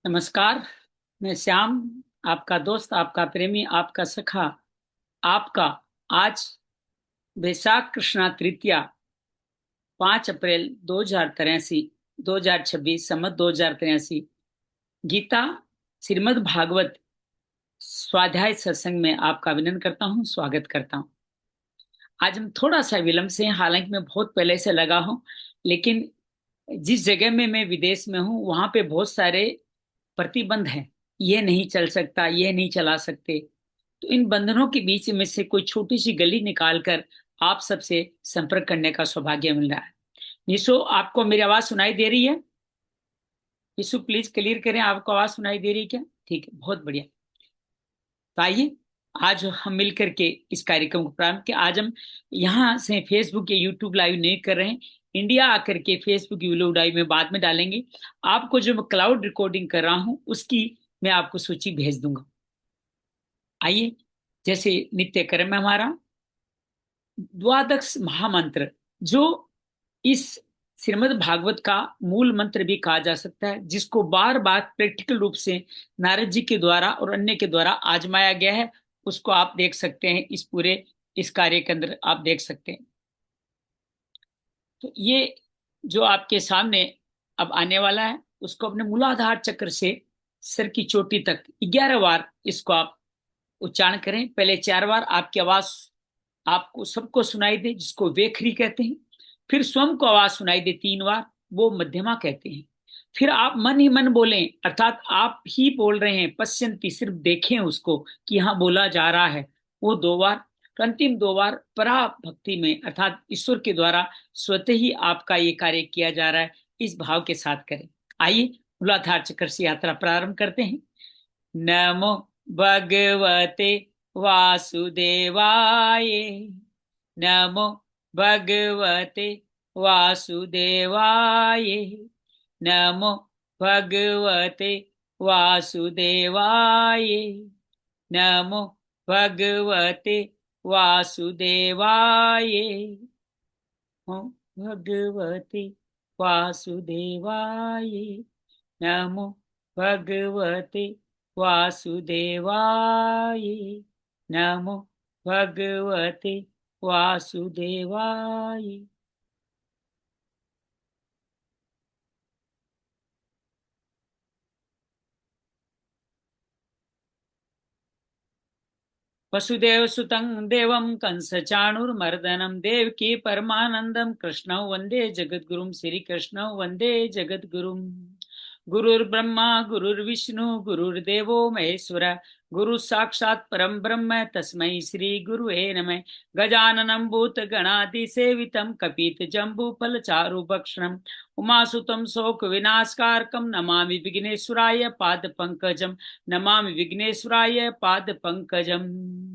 नमस्कार। मैं श्याम, आपका दोस्त, आपका प्रेमी, आपका सखा। आपका आज बैसाख कृष्णा तृतीया 5 अप्रैल 2083, 2026 संवत 2083, गीता श्रीमद् भागवत स्वाध्याय सत्संग में आपका अभिनंदन करता हूँ, स्वागत करता हूँ। आज हम थोड़ा सा विलंब से हैं, हालांकि मैं बहुत पहले से लगा हूँ, लेकिन जिस जगह में मैं विदेश में हूँ वहां पे बहुत सारे प्रतिबंध हैं। ये नहीं चल सकता, ये नहीं चला सकते। तो इन बंधनों के बीच में से कोई छोटी सी गली निकालकर आप सबसे संपर्क करने का सौभाग्य मिल रहा है। निशो, आपको मेरी आवाज सुनाई दे रही है? निशु, प्लीज क्लियर करें, आपको आवाज सुनाई दे रही है क्या? ठीक है, बहुत बढ़िया। तो आइए, आज हम मिलकर के इस कार्यक्रम को प्रारंभ किया। आज हम यहाँ से फेसबुक या यूट्यूब लाइव नहीं कर रहे हैं। इंडिया आकर के फेसबुक यूट्यूब लाइव में बाद में डालेंगे। आपको जो मैं क्लाउड रिकॉर्डिंग कर रहा हूँ उसकी मैं आपको सूची भेज दूंगा। आइए, जैसे नित्य कर्म है हमारा द्वादश महामंत्र, जो इस श्रीमद् भागवत का मूल मंत्र भी कहा जा सकता है, जिसको बार बार प्रैक्टिकल रूप से नारद जी के द्वारा और अन्य के द्वारा आजमाया गया है, उसको आप देख सकते हैं। इस कार्य के अंदर आप देख सकते हैं। तो ये जो आपके सामने अब आने वाला है, उसको अपने मूलाधार चक्र से सिर की चोटी तक 11 बार इसको आप उच्चारण करें। पहले 4 बार आपकी आवाज आपको सबको सुनाई दे, जिसको वेखरी कहते हैं। फिर स्वयं को आवाज सुनाई दे 3 बार, वो मध्यमा कहते हैं। फिर आप मन ही मन बोलें, अर्थात आप ही बोल रहे हैं, पश्यंती, सिर्फ देखें उसको कि हाँ बोला जा रहा है, वो 2 बार। तो अंतिम 2 बार परा भक्ति में, अर्थात ईश्वर के द्वारा स्वतः ही आपका ये कार्य किया जा रहा है, इस भाव के साथ करें। आइए, मूलाधार चक्र से यात्रा प्रारंभ करते हैं। नमो भगवते वासुदेवाय। नमो भगवते वासुदेवाय। नमो भगवते वासुदेवाय। नमो भगवते वासुदेवाय। नमो भगवते वासुदेवाय। नमो भगवते वासुदेवाय। नमो भगवते वासुदेवाय। वसुदेव सुतं देवं कंस चाणूरमर्दनं देवकी परमानंदं कृष्णौ वंदे जगद्गुरुं। श्री कृष्णौ वंदे जगद्गुरुं। गुरुर्ब्रह्मा गुरुर्विष्णु गुरुर्देवो महेश्वर, गुरु साक्षात् परम ब्रह्म तस्मै श्री गुरुवे नमः। गजाननं भूतगणाधिसेवितं कपित जम्बूफलचारुभक्षणं उमासुतं शोकविनाशकारकं नमामि विघ्नेश्वराय पादपङ्कजं। नमामि विघ्नेश्वराय पादपङ्कजम्।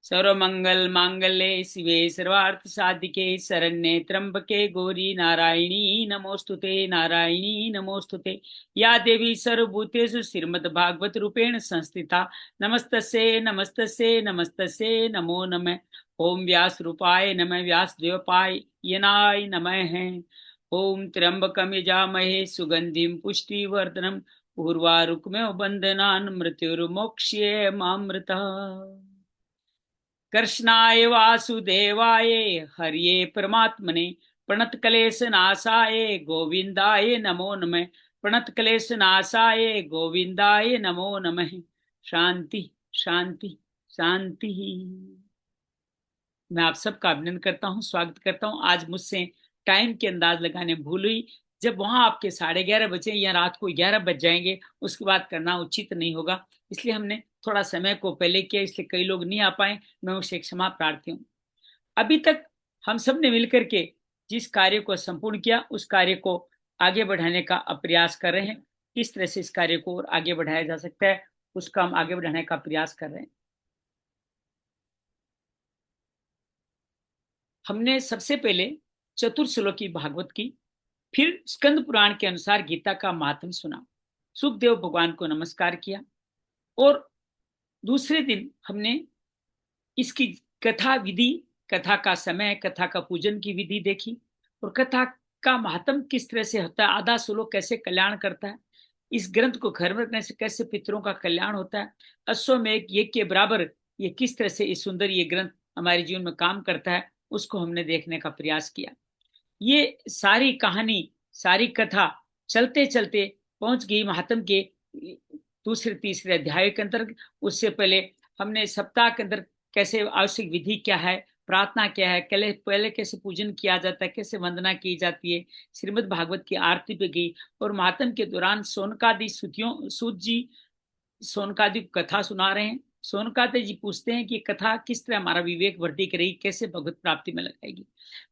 सर्वमंगल मांगल्ये शिवे सर्वार्थ साधिके शरण्ये त्र्यंबके गौरी नारायणी नमोस्तुते, नारायणी नमोस्तुते। या देवी सर्वभूतेषु श्रीमद्भागवत रूपेण संस्थिता, नमस्तस्यै नमस्तस्यै नमस्तस्यै नमो नमः। ओम व्यास रूपाय नमः, व्यास देवपाय यनाय नमः। ओम त्र्यंबकं यजामहे सुगंधिं पुष्टिवर्धनम्, उर्वारुकमेव बन्धनान् मृत्युर्मोक्ष्ये मामृतः। कृष्णाय वासुदेवाय हरिये परमात्मने प्रणत क्लेश नाशाय गोविंदाय नमो नमः। प्रणत क्लेश नाशाय गोविंदाय नमो नमः। शांति शांति शांति। मैं आप सबका अभिनंदन करता हूँ, स्वागत करता हूँ। आज मुझसे टाइम के अंदाज लगाने भूल हुई। जब वहां आपके 11:30 बजे या रात को 11 बज जाएंगे, उसके बाद करना उचित नहीं होगा, इसलिए हमने थोड़ा समय को पहले किया, इसलिए कई लोग नहीं आ पाए। मैं उससे क्षमा प्रार्थी हूँ। अभी तक हम सब ने मिलकर के जिस कार्य को संपूर्ण किया, उस कार्य को आगे बढ़ाने का प्रयास कर रहे हैं। किस तरह से इस कार्य को और आगे बढ़ाया जा सकता है, उसका हम आगे बढ़ाने का प्रयास कर रहे हैं। हमने सबसे पहले चतुर्श्लोकी भागवत की, फिर स्कंद पुराण के अनुसार गीता का महात्म सुना, सुखदेव भगवान को नमस्कार किया, और दूसरे दिन हमने इसकी कथा विधि, कथा का समय, कथा का पूजन की विधि देखी, और कथा का महात्म किस तरह से होता है, आधा श्लोक कैसे कल्याण करता है, इस ग्रंथ को घर में रखने से कैसे पितरों का कल्याण होता है, अश्वमेध यज्ञ के बराबर ये किस तरह से इस सुंदर ये ग्रंथ हमारे जीवन में काम करता है, उसको हमने देखने का प्रयास किया। ये सारी कहानी, सारी कथा चलते चलते पहुंच गई महात्म के दूसरे तीसरे अध्याय के अंदर। उससे पहले हमने सप्ताह के अंदर कैसे आवश्यक विधि क्या है, प्रार्थना क्या है, पहले कैसे पूजन किया जाता है, कैसे वंदना की जाती है, श्रीमद् भागवत की आरती पे गई। और महात्म के दौरान सोनकादि स्तुतियों सूत जी सोनकादि कथा सुना रहे हैं। सोनकादि जी पूछते हैं कि कथा किस तरह हमारा विवेक वृद्धि करेगी, कैसे भगवत प्राप्ति में लगाएगी।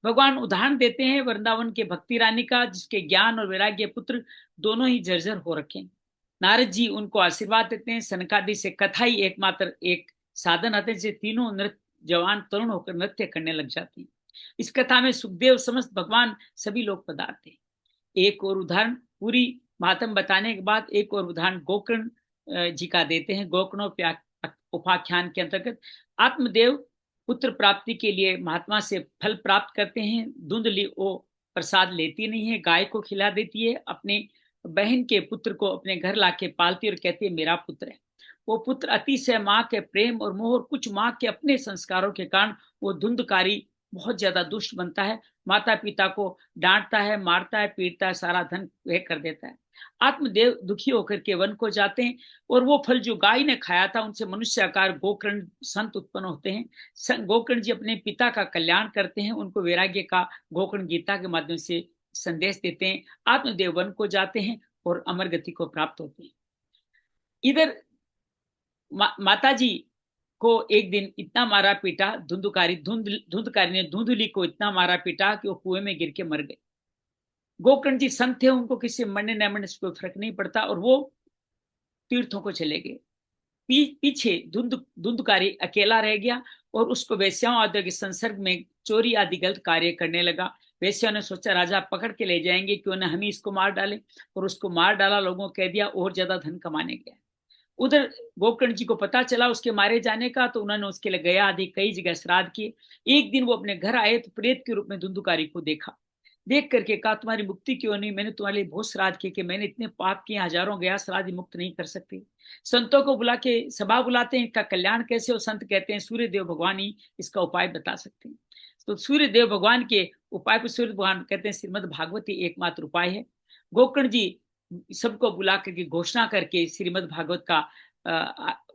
भगवान उदाहरण देते हैं वृंदावन के भक्ति रानी का, जिसके ज्ञान और वैराग्य पुत्र दोनों ही जर्जर हो रखे हैं। नारद जी उनको आशीर्वाद देते हैं। सनकादि से कथा ही एकमात्र एक साधन आते हैं जिसे तीनों नृत्य जवान तरुण होकर नृत्य करने लग जाते हैं। इस कथा में सुखदेव समस्त भगवान सभी लोग पधारते हैं। एक और उदाहरण पूरी महात्म बताने के बाद एक और उदाहरण गोकर्ण जी का देते हैं। गोकर्णोपाख्यान के अंतर्गत आत्मदेव पुत्र प्राप्ति के लिए महात्मा से फल प्राप्त करते हैं। धुंधली वो प्रसाद लेती नहीं है, गाय को खिला देती है, अपने बहन के पुत्र को अपने घर लाके पालती और कहती है मेरा पुत्र है। वो पुत्र अतिशय माँ के प्रेम और मोह और कुछ माँ के अपने संस्कारों के कारण वो धुंधकारी बहुत ज्यादा दुष्ट बनता है। माता पिता को डांटता है, मारता है, पीटता है, सारा धन वह कर देता है। आत्मदेव दुखी होकर के वन को जाते हैं और वो फल जो गाय ने खाया था उनसे मनुष्य आकार गोकर्ण संत उत्पन्न होते हैं। गोकर्ण जी अपने पिता का कल्याण करते हैं, उनको वैराग्य का गोकर्ण गीता के माध्यम से संदेश देते हैं। आत्मदेव वन को जाते हैं और अमर गति को प्राप्त होते हैं। इधर माता जी को एक दिन इतना मारा पीटा धुंधकारी ने धुंधली को इतना मारा पीटा कि वो कुएं में गिर के मर गए। गोकर्ण जी संत थे, उनको किसी मरने न मरने से कोई फर्क नहीं पड़ता और वो तीर्थों को चले गए। पीछे धुंधकारी अकेला रह गया और उसको वेश्याओं आदि के संसर्ग में चोरी आदि गलत कार्य करने लगा। वेश्याओं ने सोचा राजा पकड़ के ले जाएंगे, क्यों ना हम ही इसको मार डालें, और उसको मार डाला। लोगों कह दिया और ज्यादा धन कमाने गया। उधर गोकर्ण जी को पता चला उसके मारे जाने का, तो उन्होंने उसके लिए गया आदि कई जगह श्राद्ध किए। एक दिन वो अपने घर आए तो प्रेत के रूप में धुंधकारी को देखा। देख करके कहा तुम्हारी मुक्ति क्यों नहीं, मैंने तुम्हारे लिए बहुत श्राद्ध किए कि मैंने इतने पाप किए, हजारों गया श्राद्ध मुक्त नहीं कर सकते। संतों को बुला के सभा बुलाते हैं, इनका कल्याण कैसे हो। संत कहते हैं सूर्य देव भगवान ही इसका उपाय बता सकते हैं। तो सूर्य देव भगवान के उपाय पर सूर्य भगवान कहते हैं श्रीमद् भागवत ही एकमात्र उपाय है। गोकर्ण जी सबको बुला करके घोषणा करके श्रीमद् भागवत का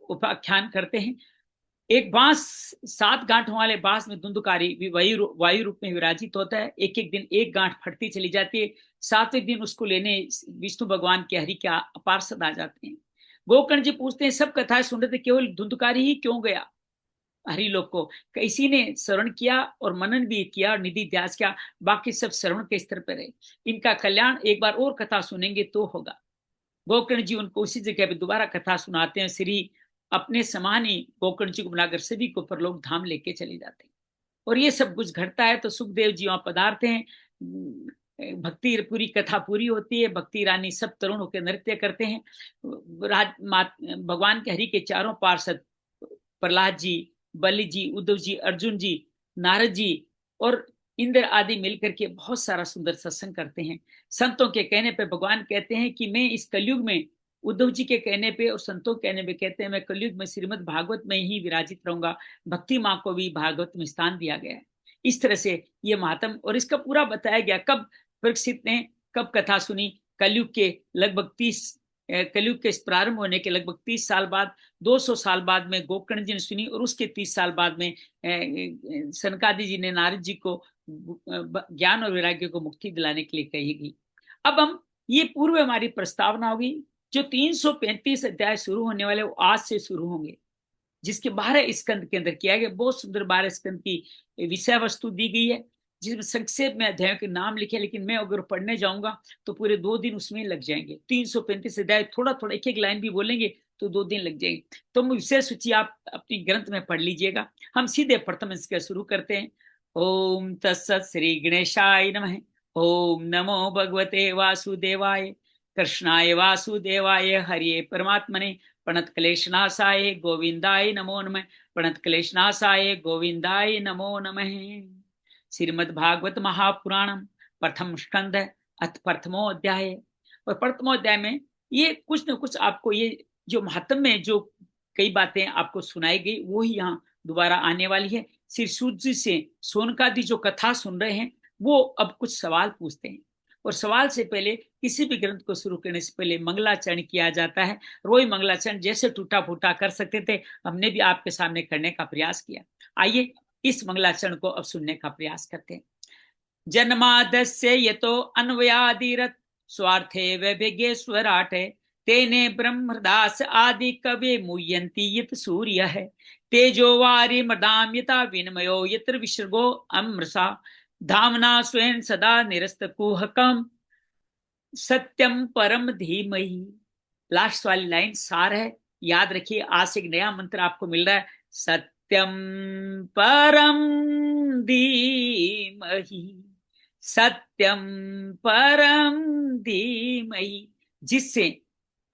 उपाख्यान करते हैं। एक बांस 7 गांठों वाले बांस में धुंधकारी वायु रूप में विराजित होता है। एक एक दिन एक गांठ फटती चली जाती है। 7वें दिन उसको लेने विष्णु भगवान के हरि के पार्षद आ जाते हैं। गोकर्ण जी पूछते हैं सब कथाएं सुन रहे थे, केवल धुंधकारी ही क्यों गया हरि लोग को। किसी ने श्रवण किया और मनन भी किया और निधि ध्यास किया, बाकी सब श्रवण के स्तर पर रहे। इनका कल्याण एक बार और कथा सुनेंगे तो होगा। गोकर्ण जी उनको उसी जगह पे दोबारा कथा सुनाते हैं। श्री अपने समान ही गोकर्ण जी को बनाकर सभी को परलोक धाम लेके चले जाते हैं। और ये सब कुछ घटता है तो सुखदेव जी वहां पधारते हैं। भक्ति पूरी कथा पूरी होती है। भक्ति रानी सब तरुण होकर नृत्य करते हैं। भगवान के हरि के चारों पार्षद प्रहलाद जी, बलि जी, उद्धव जी, अर्जुन जी, नारद जी और इंद्र आदि मिलकर के बहुत सारा सुंदर सत्संग करते हैं। संतों के कहने पे भगवान कहते हैं कि मैं इस कलयुग में, उद्धव जी के कहने पे और संतों के कहने पे कहते हैं मैं कलयुग में श्रीमद् भागवत में ही विराजित रहूंगा। भक्ति माँ को भी भागवत में स्थान दिया गया है। इस तरह से ये महात्म और इसका पूरा बताया गया। कब परीक्षित ने कब कथा सुनी, कलयुग के लगभग 30 कलयुग के प्रारंभ होने के लगभग 30 साल बाद, 200 साल बाद में गोकर्ण जी ने सुनी और उसके 30 साल बाद में सनकादि जी ने नारद जी को ज्ञान और वैराग्य को मुक्ति दिलाने के लिए कही गई। अब हम ये पूर्व हमारी प्रस्तावना होगी। जो 335 अध्याय शुरू होने वाले वो आज से शुरू होंगे, जिसके 12 स्कंद के अंदर किया गया। बहुत सुंदर 12 स्कंद की विषय वस्तु दी गई है, जिसमें संक्षेप में अध्यायों के नाम लिखे। लेकिन मैं अगर पढ़ने जाऊंगा तो पूरे 2 दिन उसमें लग जाएंगे। 335 अध्याय, थोड़ा थोड़ा एक एक लाइन भी बोलेंगे तो 2 दिन लग जाएंगे। तो विषय सूची आप अपनी ग्रंथ में पढ़ लीजिएगा। हम सीधे प्रथम इसका शुरू करते हैं। ओम तत्सत श्री गणेशाय नमः। ओम नमो भगवते वासुदेवाय कृष्णाय वासुदेवाय हरिये परमात्मने प्रणत क्लेशनाशाय गोविंदाय नमो नमः। प्रणत क्लेशनाशाय गोविंदाय नमो नमः। श्रीमद् भागवत महापुराणम प्रथम स्कंद है, अथ प्रथमो अध्याय है। और प्रथमो अध्याय में ये कुछ न कुछ आपको ये जो महात्म में जो कई बातें आपको सुनाई गई वो ही यहाँ दोबारा आने वाली है। श्री सूत जी से सोनकादि जो कथा सुन रहे हैं वो अब कुछ सवाल पूछते हैं, और सवाल से पहले किसी भी ग्रंथ को शुरू करने से पहले मंगलाचरण किया जाता है। रोई मंगलाचरण जैसे टूटा फूटा कर सकते थे, हमने भी आपके सामने करने का प्रयास किया। आइए इस मंगलाचरण को अब सुनने का प्रयास करते हैं। जन्मादस्य यतो अन्वयादिरत स्वार्थे वैभिज्ञेश्वराटे तेने ब्रह्मदास आदि कवे मुह्यन्ति यत सूर्य है तेजो वारि मदाम यथा विनिमयो यत्र विसर्गो अमृषा धामना स्वयं सदा निरस्त कुहकम सत्यम परम धीमहि। लास्ट वाली लाइन सार है, याद रखिए। आज से एक नया मंत्र आपको मिल रहा है, सत्यम परम धीमहि, सत्यम परम धीमहि। जिससे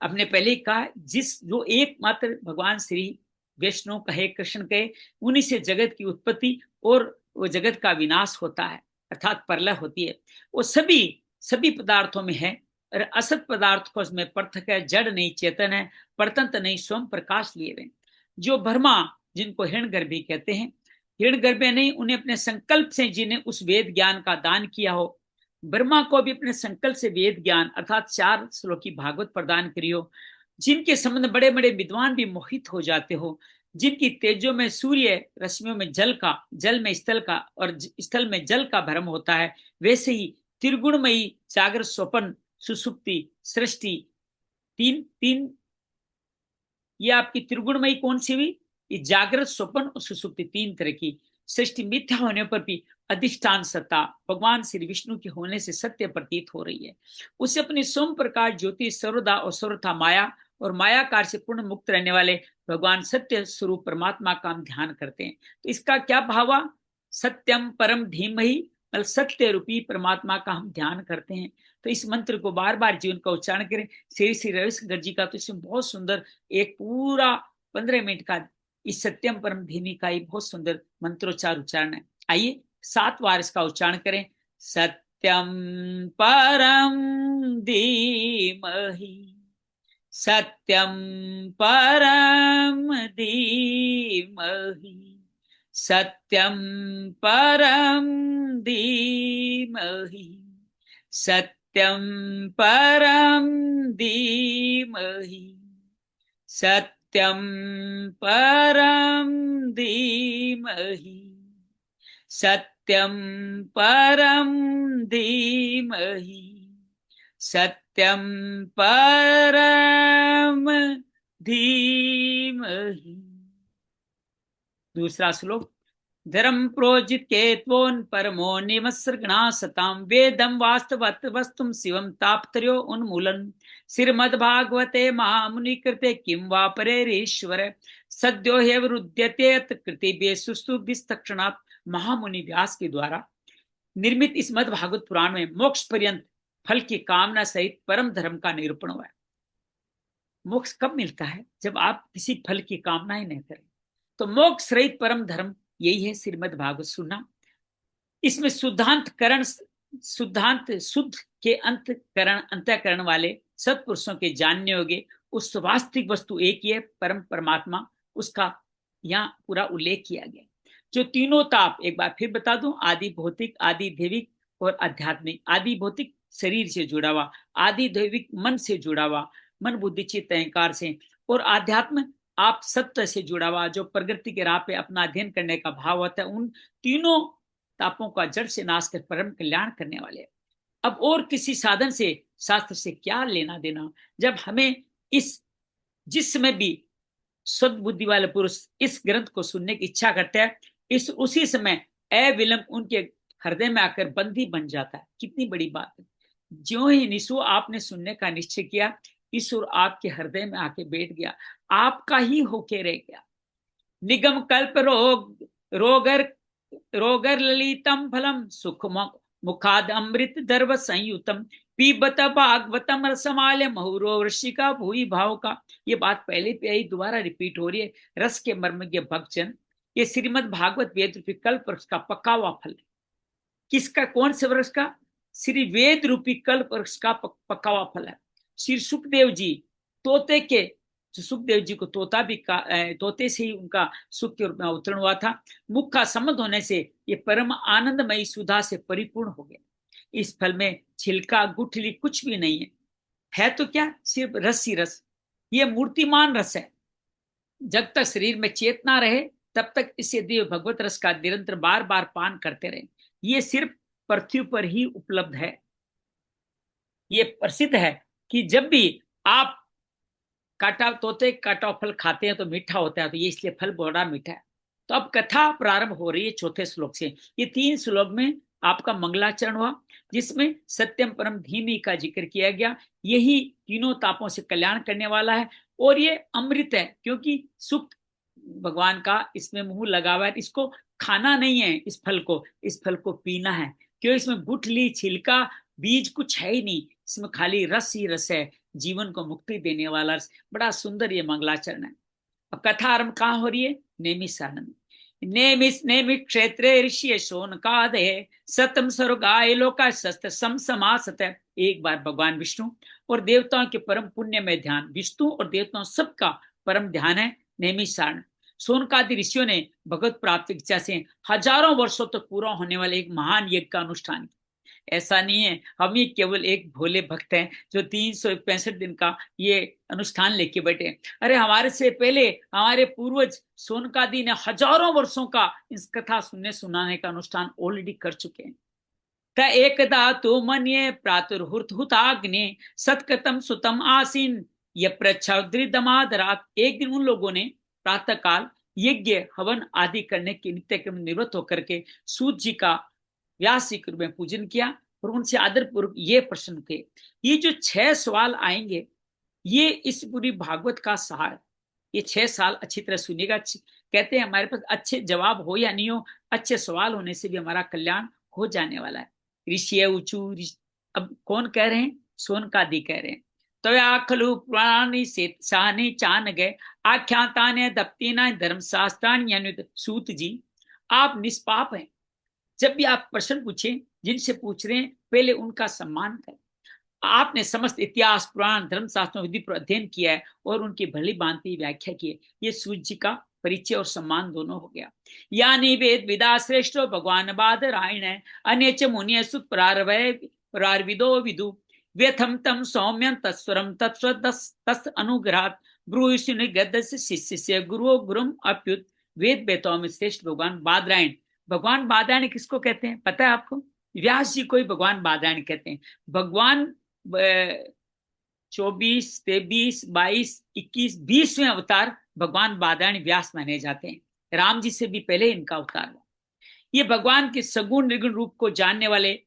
अपने पहले ही कहा, जिस जो एकमात्र भगवान श्री विष्णु कहे कृष्ण कहे, उन्हीं से जगत की उत्पत्ति और वो जगत का विनाश होता है, अर्थात प्रलय होती है। वो सभी पदार्थों में है, और असत पदार्थ को उसमें पृथक है, जड़ नहीं चेतन है, परतंत्र नहीं, स्वयं प्रकाश लिए हुए। जो ब्रह्मा जिनको हिरण्यगर्भी कहते हैं, हिरण्यगर्भ नहीं, उन्हें अपने संकल्प से जिन्हें उस वेद ज्ञान का दान किया हो, ब्रह्मा को भी अपने संकल्प से वेद ज्ञान अर्थात 4 श्लोकी भागवत प्रदान करी हो, जिनके संबंध बड़े बड़े विद्वान भी मोहित हो जाते हो, जिनकी तेजों में सूर्य, रश्मियों में जल का, जल में स्थल का और स्थल में जल का भ्रम होता है, वैसे ही त्रिगुणमयी जागृत स्वप्न सुसुप्ति सृष्टि तीन तीन, ये आपकी त्रिगुणमयी कौन सी हुई? ये जागृत स्वप्न और सुसुप्ति, 3 तरह की सृष्टि मिथ्या होने पर भी अधिष्ठान सत्ता भगवान श्री विष्णु के होने से सत्य प्रतीत हो रही है। उसे अपनी स्वयं प्रकाश ज्योति सर्वदा और सर्वथा माया और मायाकार से पूर्ण मुक्त रहने वाले भगवान सत्य स्वरूप परमात्मा का हम ध्यान करते हैं। तो इसका क्या भाव हुआ? सत्यम परम धीमहि, सत्य रूपी परमात्मा का हम ध्यान करते हैं। तो इस मंत्र को बार बार जीवन का उच्चारण करें। श्री श्री रविशंकर जी का तो इसमें बहुत सुंदर एक पूरा 15 मिनट का इस सत्यम परम धीमी का ही बहुत सुंदर मंत्रोच्चार उच्चारण है। आइए 7 बार इसका उच्चारण करें। सत्यम परम धीमहि, सत्यम परम धीमहि, सत्यम परम धीमहि, सत्यम परम धीमहि, सत्यम परम धीमहि, सत्यम परम धीमहि, सत्यम परम धीमहि। दूसरा श्लोक। धर्म प्रोजित केत्वोन परमो निमस्सृगणा सताम वेदम वास्तवत वस्तुम शिवम तापत्रयो उन्मूलन श्रीमद्भागवते महामुनि कृते किं वा परेरीश्वर सद्यो ह्यवरुध्यते कृतिभ्य सुस्तुभिस्तक्षणात्। महामुनि व्यास के द्वारा निर्मित इस मद्भागवत पुराण में मोक्ष पर्यंत फल की कामना सहित परम धर्म का निरूपण हुआ है। मोक्ष कब मिलता है? जब आप किसी फल की कामना ही नहीं करें। तो मोक्ष रहित परम धर्म यही है श्रीमद् भागवत सुनना। इसमें शुद्धांत शुद्ध के अंतःकरण वाले सत्पुरुषों के जानने योग्य उस वास्तविक वस्तु एक ही है, परम परमात्मा, उसका यहाँ पूरा उल्लेख किया गया। जो तीनों ताप, एक बार फिर बता दूं, आदि भौतिक, आदि दैविक और आध्यात्मिक। आदि भौतिक शरीर से जुड़ा हुआ, आदि दैविक मन से जुड़ा हुआ, मन बुद्धि चित्त अहंकार से, और आध्यात्म आप सत्य से जुड़ा हुआ, जो प्रगति के राह पे अपना अध्ययन करने का भाव होता है। उन तीनों तापों का जड़ से नाश कर परम कल्याण करने वाले। अब और किसी साधन से, शास्त्र से क्या लेना देना? जब हमें जिस समय भी सद्बुद्धि वाले पुरुष इस ग्रंथ को सुनने की इच्छा करते हैं, उसी समय अविलंब उनके हृदय में आकर बंदी बन जाता है। कितनी बड़ी बात है। ज्यों ही निशु आपने सुनने का निश्चय किया, ईश्वर आपके हृदय में आके बैठ गया, आपका ही होके रह गया। निगम कल्प रोगर ललितम फलम सुख मुखाद अमृत दर्व संयुतम पीबत भागवतम रसमाल्य महुरो ऋषिका भूई भाव का। ये बात पहले पे ही दोबारा रिपीट हो रही है। रस के मर्मज्ञ भक्तजन, ये श्रीमद् भागवत वेद रूपी कल्प वृक्ष का पका हुआ फल है। किसका? कौन से वृक्ष का? श्री वेद रूपी कल्प वृक्ष का पका हुआ फल है। श्री सुखदेव जी तोते के, जो सुखदेव जी को तोता भी तोते से ही उनका सुख के रूप में अवतरण हुआ था। मुख का संबंध होने से ये परम आनंदमयी सुधा से परिपूर्ण हो गया। इस फल में छिलका गुठली कुछ भी नहीं है तो क्या, सिर्फ रस ही रस। ये मूर्तिमान रस है। जब तक शरीर में चेतना रहे तब तक इसे दिव्य भगवत रस का निरंतर बार बार पान करते रहे। ये सिर्फ पृथ्वी पर ही उपलब्ध है। ये प्रसिद्ध है कि जब भी आप तोते काटा फल खाते हैं तो मीठा होता है, तो ये इसलिए फल बड़ा मीठा है। तो अब कथा प्रारंभ हो रही है चौथे श्लोक से। ये 3 श्लोक में आपका मंगलाचरण हुआ, जिसमें सत्यम परम धीमी का जिक्र किया गया। यही तीनों तापों से कल्याण करने वाला है और ये अमृत है, क्योंकि सुख भगवान का इसमें मुंह लगा हुआ है। इसको खाना नहीं है, इस फल को पीना है, क्योंकि इसमें गुठली छिलका बीज कुछ है ही नहीं, इसमें खाली रस ही रस है, जीवन को मुक्ति देने वाला रस। बड़ा सुंदर ये मंगलाचरण है। अब कथा आरंभ कहाँ हो रही है? नेमि सारण में। नेमि क्षेत्रे ऋषि शोनकादे सतम स्वर्गाय लोका शस्त्र सम समासत। एक बार भगवान विष्णु और देवताओं के परम पुण्य में ध्यान, विष्णु और देवताओं सबका परम ध्यान है नेमि सारण। शोनकादि ऋषियों ने भगवत प्राप्ति की इच्छा से हजारों वर्षों तक पूरा होने वाले एक महान यज्ञ का अनुष्ठान। ऐसा नहीं है हम ही केवल एक भोले भक्त हैं जो 365 दिन का ये अनुष्ठान लेके बैठे। अरे हमारे से पहले हमारे पूर्वज सोनकादि ने हजारों वर्षों का इस कथा सुनने सुनाने का अनुष्ठान ऑलरेडी कर चुके हैं। त एकदा तो मन्ये प्रातुर्हुताग्ने सत्कृतम सुतम आसीन ये प्रच्छाद्रिदमादरात। एक दिन उन लोगों ने प्रातः काल यज्ञ हवन आदि करने के नित्य क्रम निवृत्त होकर के सूत जी का व्यास जी के रूप में पूजन किया और उनसे आदर पूर्वक ये प्रश्न किए। ये जो 6 सवाल आएंगे ये इस पूरी भागवत का सार। ये 6 साल अच्छी तरह सुनिएगा। कहते हैं हमारे पास अच्छे जवाब हो या नहीं हो, अच्छे सवाल होने से भी हमारा कल्याण हो जाने वाला है। ऋषि ऊंचू, अब कौन कह रहे हैं? सोनकादि कह रहे हैं। तो खलु पुराणी से साने चान गए आख्याता ने दप्तीना धर्मशास्त्रान्य। सूत जी आप निष्पाप हैं। जब भी आप प्रश्न पूछें, जिनसे पूछ रहे हैं पहले उनका सम्मान करें। आपने समस्त इतिहास पुराण धर्मशास्त्रों विधि पर अध्ययन किया है और उनकी भली भांति व्याख्या की है। ये सूर्य जी का परिचय और सम्मान दोनों हो गया। यानी वेद विदा श्रेष्ठो भगवान बादरायण है अन्यच मुनि सुत प्रारविदो विदु व्यथम तम सौम्यम तत्स्वरम तत्स्व तस् अनुग्रहात ब्रूहिषु निगद्य शिष्य गुरु गुरुम अप्युत। वेद वेताओं में श्रेष्ठ भगवान बादरायण। भगवान बादरायण किसको कहते हैं पता है आपको? व्यास जी को ही भगवान बादरायण कहते हैं। भगवान 24, 23, 22, 21, 20वें अवतार भगवान बादरायण व्यास माने जाते हैं। राम जी से भी पहले इनका अवतार हुआ। ये भगवान के सगुण निर्गुण रूप को जानने वाले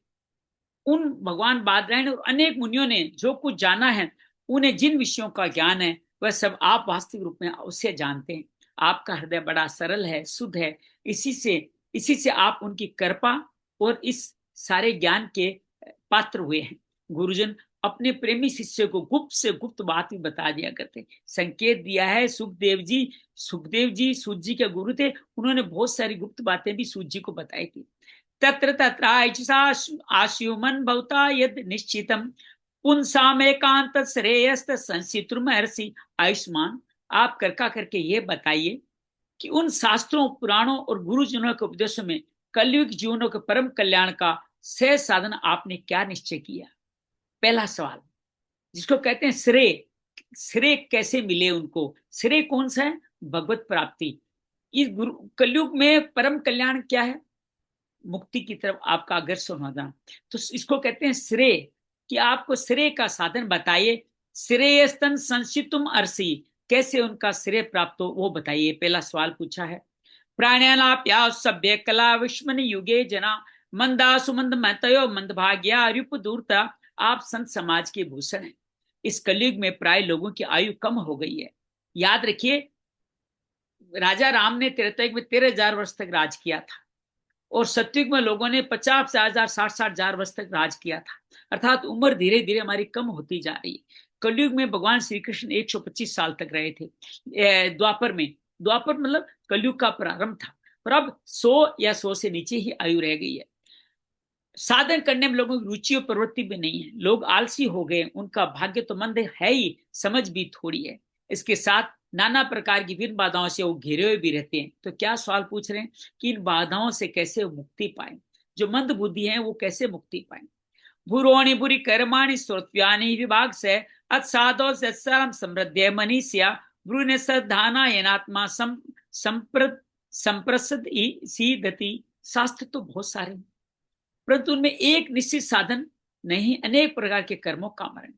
उन भगवान बादरायण और अनेक मुनियों ने जो कुछ जाना है, उन्हें जिन विषयों का ज्ञान है वह सब आप वास्तविक रूप में अवश्य जानते हैं। आपका हृदय बड़ा सरल है, शुद्ध है। इसी से आप उनकी कृपा और इस सारे ज्ञान के पात्र हुए हैं। गुरुजन अपने प्रेमी शिष्य को गुप्त से गुप्त बात भी बता दिया करते। संकेत दिया है सुखदेव जी सूत जी के गुरु थे, उन्होंने बहुत सारी गुप्त बातें भी सूत जी को बताई थी। तत्र तत्र आशुमन भवता यद निश्चितम पुंसामेकांत श्रेयस्त संसितुर्महर्षि। आयुष्मान आप कृपा करके ये बताइए कि उन शास्त्रों पुराणों और गुरुजनों के उपदेशों में कलयुग जीवनों के परम कल्याण का सहज साधन आपने क्या निश्चय किया? पहला सवाल, जिसको कहते हैं श्रेय कैसे मिले उनको? श्रेय कौन सा है? भगवत प्राप्ति। इस कलयुग में परम कल्याण क्या है? मुक्ति की तरफ आपका अग्रसर होना। तो इसको कहते हैं श्रेय, कि आपको श्रेय का साधन बताइए। श्रेयस्तन संसितुम अर्षि, कैसे उनका श्रेय प्राप्त हो वो बताइए। पहला सवाल पूछा है। प्राण्यालाप्या सभ्य कला विस्मन युगे जना मंदा सुमंद मतयो मंद भाग्या रूप दूरता। आप संत समाज के भूषण हैं। इस कलयुग में प्राय लोगों की आयु कम हो गई है। याद रखिए, राजा राम ने 13 में 13,000 वर्ष तक राज किया था और सतयुग में लोगों ने 50,000 60,000 वर्ष तक राज किया था। अर्थात उम्र धीरे धीरे हमारी कम होती जा रही है। कलयुग में भगवान श्री कृष्ण 125 साल तक रहे थे। द्वापर मतलब कलयुग का प्रारंभ था, और अब 100 या 100 से नीचे ही आयु रह गई है। साधन करने में लोगों की रुचि और प्रवृत्ति भी नहीं है, लोग आलसी हो गए, उनका भाग्य तो मंद है ही, समझ भी थोड़ी है। इसके साथ नाना प्रकार की विभिन्न बाधाओं से वो घिरे हुए भी रहते हैं। तो क्या सवाल पूछ रहे हैं कि इन बाधाओं से कैसे वो मुक्ति पाए, जो मंद बुद्धि है वो कैसे मुक्ति पाए। भूरोणि बुरी कर्माणि श्रोत्व्यानि विभाग से अत्साधो सत्सरम समृद्धि मनीष्या भ्रूण सद्धाना यनात्मा संप्रसद सीदति। शास्त्र तो बहुत सारे हैं, परंतु उनमें एक निश्चित साधन नहीं, अनेक प्रकार के कर्मों का मरण।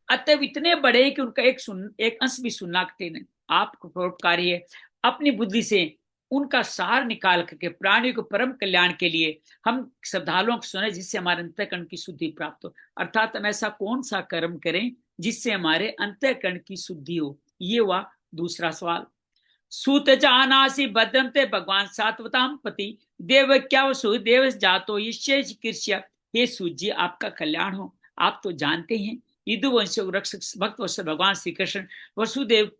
अतः इतने बड़े हैं कि उनका एक अंश भी सुनना नहीं। आप परोपकारी है, अपनी बुद्धि से उनका सार निकाल करके प्राणियों को परम कल्याण के लिए हम श्रद्धालुओं को सुने, जिससे हमारे अंतःकरण की शुद्धि प्राप्त हो। अर्थात हम ऐसा कौन सा कर्म करें जिससे हमारे अंतःकरण की शुद्धि हो, ये हुआ दूसरा सवाल। सूत जानासी भद्रम ते भगवान सात्वताम पति देव क्या वसु देव जातो ईश्वर कृष्य। हे सूत जी, आपका कल्याण हो। आप तो जानते हैं यदुवंश रक्षक भक्त वत्सल भगवान श्री कृष्ण वसुदेव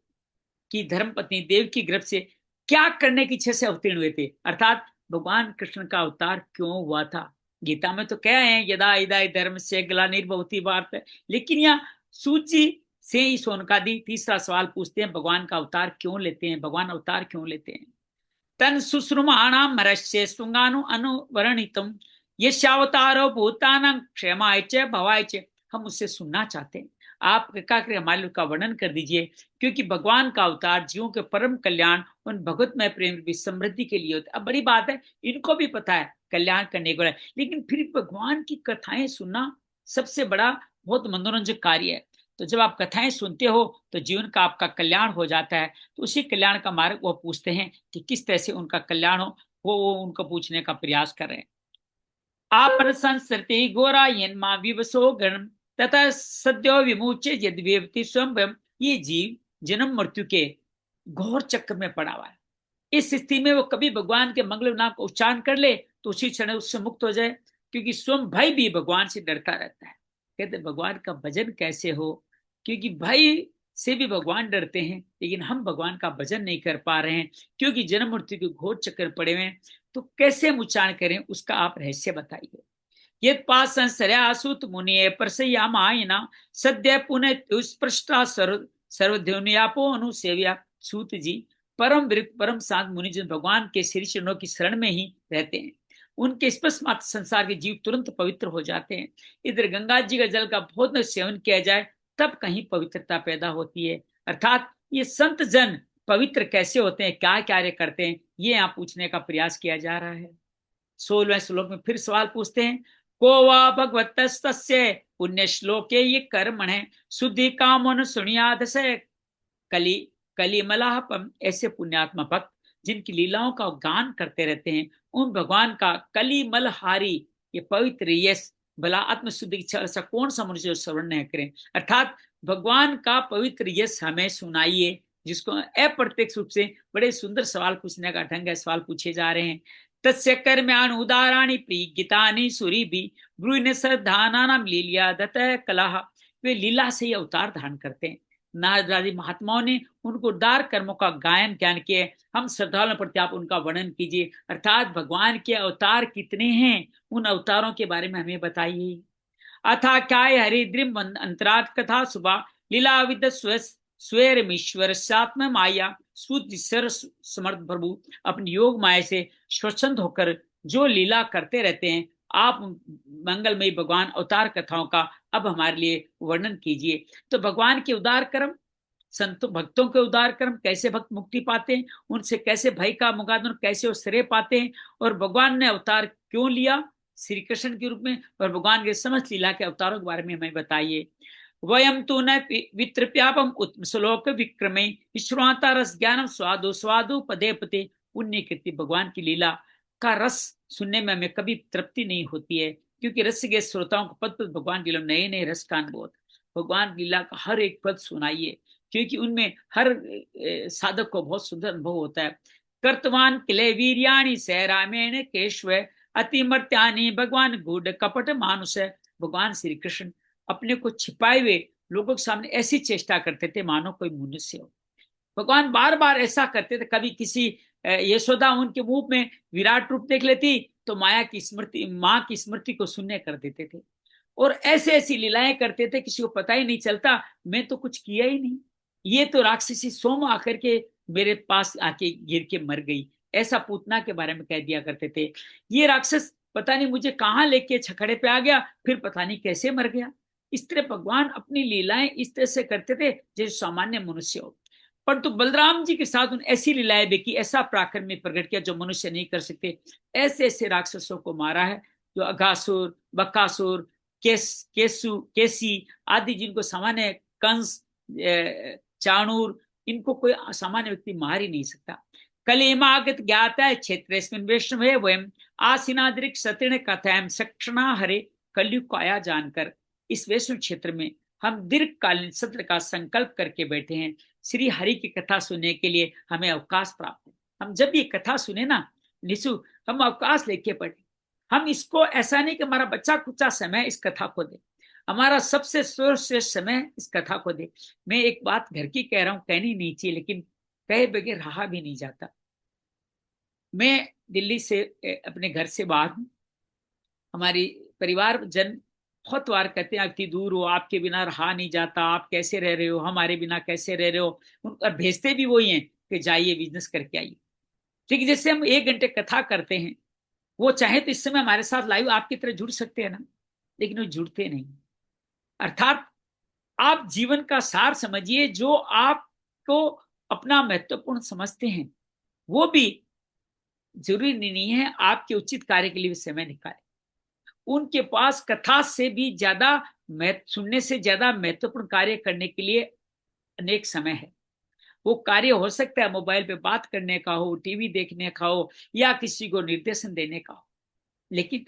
की धर्मपत्नी देव की गर्भ से क्या करने की इच्छा से अवतीर्ण हुए थे, अर्थात भगवान कृष्ण का अवतार क्यों हुआ था। गीता में तो क्या है, यदा इदा धर्म से ग्लानिर्भवति वार्त। लेकिन यहाँ सूची से ही सोनकादि तीसरा सवाल पूछते हैं, भगवान का अवतार क्यों लेते हैं, भगवान अवतार क्यों लेते हैं। तन सुश्रुमाणाम मरस्य सुंगानु अनुवर्णितम यशावतारो भूतानां क्षमाय च भवाय च। हम उससे सुनना चाहते हैं, आप कृपा करके हमारे का वर्णन कर दीजिए, क्योंकि भगवान का अवतार जीवों के परम कल्याण उन भगवतमय प्रेम की समृद्धि के लिए होता है। अब बड़ी बात है, इनको भी पता है कल्याण करने को, लेकिन फिर भगवान की कथाएं सुनना सबसे बड़ा बहुत मनोरंजक कार्य है। तो जब आप कथाएं सुनते हो तो जीवन का आपका कल्याण हो जाता है। तो उसी कल्याण का मार्ग वो पूछते हैं कि किस तरह से उनका कल्याण हो, वो उनको पूछने का प्रयास कर रहे हैं। आपन संसृति घोरा यन्मा विवसो गण तथा सद्यो विमुच्य यदि वेवति स्वयं। ये जीव जन्म मृत्यु के घोर चक्र में पड़ा हुआ है। इस स्थिति में वो कभी भगवान के मंगल नाम का उच्चारण कर ले तो उसी क्षण उससे मुक्त हो जाए, क्योंकि स्वयं भाई भी भगवान से डरता रहता है। कहते भगवान का भजन कैसे हो, क्योंकि भाई से भी भगवान डरते हैं, लेकिन हम भगवान का भजन नहीं कर पा रहे हैं क्योंकि जन्म मृत्यु के घोर चक्कर पड़े हुए हैं। तो कैसे हम उच्चारण करें, उसका आप रहस्य बताइए। यद पास संसर्यासुत मुनिये प्रसयामायना सद्य पुनः दुष्पृष्टा सर्वध्योनियापो अनुसेव्या। सूत जी, परम वृत्त परम शांत मुनि जिन भगवान के श्री चरणों की शरण में ही रहते हैं, उनके स्पर्श मात्र संसार के जीव तुरंत पवित्र हो जाते हैं। इधर गंगा जी का जल का बहुत सेवन किया जाए तब कहीं पवित्रता पैदा होती है। अर्थात ये संत जन पवित्र कैसे होते हैं, क्या कार्य करते हैं, ये यहाँ पूछने का प्रयास किया जा रहा है। 16वें श्लोक में फिर सवाल पूछते हैं, को वा भगवतस्तस्य पुण्य श्लोके ये कर्मण है शुद्धि कामन सुनियाद से कली कलिमलापम। ऐसे पुण्यात्मा भक्त जिनकी लीलाओं का गान करते रहते हैं, उन भगवान का कलिमलहारी ये पवित्र यश भला आत्मशुद्धि की इच्छा ऐसा कौन सा मनुष्य श्रवण नहीं करें। अर्थात भगवान का पवित्र यश हमें सुनाइए, जिसको अप्रत्यक्ष रूप से बड़े सुंदर सवाल पूछने का ढंग है, सवाल पूछे जा रहे हैं। तस्य कर्म्यान उदाराणि प्रीगितानि सुरीभि ब्रूहि श्रद्धानानाम लीलिया दत कलाह। वे लीला से ही अवतार धारण करते हैं। नारद आदि महात्माओं ने उनको उदार कर्मों का गायन ज्ञान किए। हम श्रद्धालुओं प्रति आप उनका वर्णन कीजिए, अर्थात भगवान के अवतार कितने हैं, उन अवतारों के बारे में हमें बताइए। अथा काय हरिद्रिम अंतराट कथा सुबह लीला विद स्वेरमीश्वर सात्म माया। शुद्ध समर्थ प्रभु अपनी योग माया से स्वच्छंद होकर जो लीला करते रहते हैं, आप मंगलमयी भगवान अवतार कथाओं का अब हमारे लिए वर्णन कीजिए। तो भगवान के उदार कर्म, संतों भक्तों के उदार कर्म, कैसे भक्त मुक्ति पाते हैं, उनसे कैसे भय का मुकाबला, कैसे वो श्रेय पाते हैं, और भगवान ने अवतार क्यों लिया श्री कृष्ण के रूप में, और भगवान के समस्त लीला के अवतारों के बारे में हमें बताइए। वयम तो न वित्रप्यापम श्लोक विक्रमे विश्वाता रस ज्ञानम स्वादु स्वादु पदे पते। पुण्य कृति भगवान की लीला का रस सुनने में हमें कभी तृप्ति नहीं होती है, क्योंकि रस के श्रोताओं को पद पद भगवान की लीला नए नए रस का अनुभव। भगवान की लीला का हर एक पद सुनाइए, क्योंकि उनमें हर साधक को बहुत सुंदर अनुभव होता है। कर्तवान किले वीर्याणि से रामेण केशव अतिमर्त्यानि भगवान गूढ़ कपट मानुष। भगवान श्री कृष्ण अपने को छिपाए हुए लोगों के सामने ऐसी चेष्टा करते थे मानो कोई मनुष्य हो। भगवान बार बार ऐसा करते थे, कभी किसी यशोदा उनके मुंह में विराट रूप देख लेती, तो माया की स्मृति, माँ की स्मृति को शून्य कर देते थे और ऐसे ऐसी लीलाएं करते थे किसी को पता ही नहीं चलता मैं तो कुछ किया ही नहीं, ये तो राक्षसी सोम आकर के मेरे पास आके गिर के मर गई, ऐसा पूतना के बारे में कह दिया करते थे। ये राक्षस पता नहीं मुझे कहाँ लेके छकड़े पे आ गया, फिर पता नहीं कैसे मर गया। इस तरह भगवान अपनी लीलाएं इस तरह से करते थे जैसे सामान्य मनुष्य हो। परंतु बलराम जी के साथ उन ऐसी लीलाएं देखी, ऐसा पराक्रम में प्रकट किया जो मनुष्य नहीं कर सकते। ऐसे ऐसे राक्षसों को मारा है जो अघासुर, बकासुर, केसी आदि, जिनको सामान्य कंस, चाणूर, इनको कोई सामान्य व्यक्ति मार ही नहीं सकता। कलिमागत ज्ञाता है क्षेत्र वैष्णव वयम आसीनाद्रिक सतीर्ण कथाएं सक्षणा हरे। कलयुग को आया जानकर इस वैष्णव क्षेत्र में हम दीर्घकालीन सत्र का संकल्प करके बैठे हैं। श्री हरि की कथा सुनने के लिए हमें अवकाश प्राप्त है। हम जब ये कथा सुने ना निशु, हम अवकाश लेके पढ़े। हम इसको ऐसा नहीं कि हमारा बच्चा कुचा समय इस कथा को दे, हमारा सबसे सर्वश्रेष्ठ समय इस कथा को दे। मैं एक बात घर की कह रहा हूं, कहनी नहीं चाहिए लेकिन कहे बगैर रहा भी नहीं जाता। मैं दिल्ली से अपने घर से बाहर हूं। हमारी परिवार जन बहुत बार कहते हैं अति दूर हो, आपके बिना रहा नहीं जाता, आप कैसे रह रहे हो, हमारे बिना कैसे रह रहे हो। और भेजते भी वही हैं कि जाइए बिजनेस करके आइए। ठीक, जैसे हम 1 घंटे कथा करते हैं, वो चाहे तो इस समय हमारे साथ लाइव आपकी तरह जुड़ सकते हैं ना, लेकिन वो जुड़ते नहीं। अर्थात आप जीवन का सार समझिए, जो आपको अपना महत्वपूर्ण समझते हैं वो भी जरूरी नहीं है आपके उचित कार्य के लिए समय निकाले। उनके पास कथा से भी ज्यादा, सुनने से ज्यादा महत्वपूर्ण कार्य करने के लिए अनेक समय है। वो कार्य हो सकता है मोबाइल पे बात करने का हो, टीवी देखने का हो, या किसी को निर्देशन देने का हो, लेकिन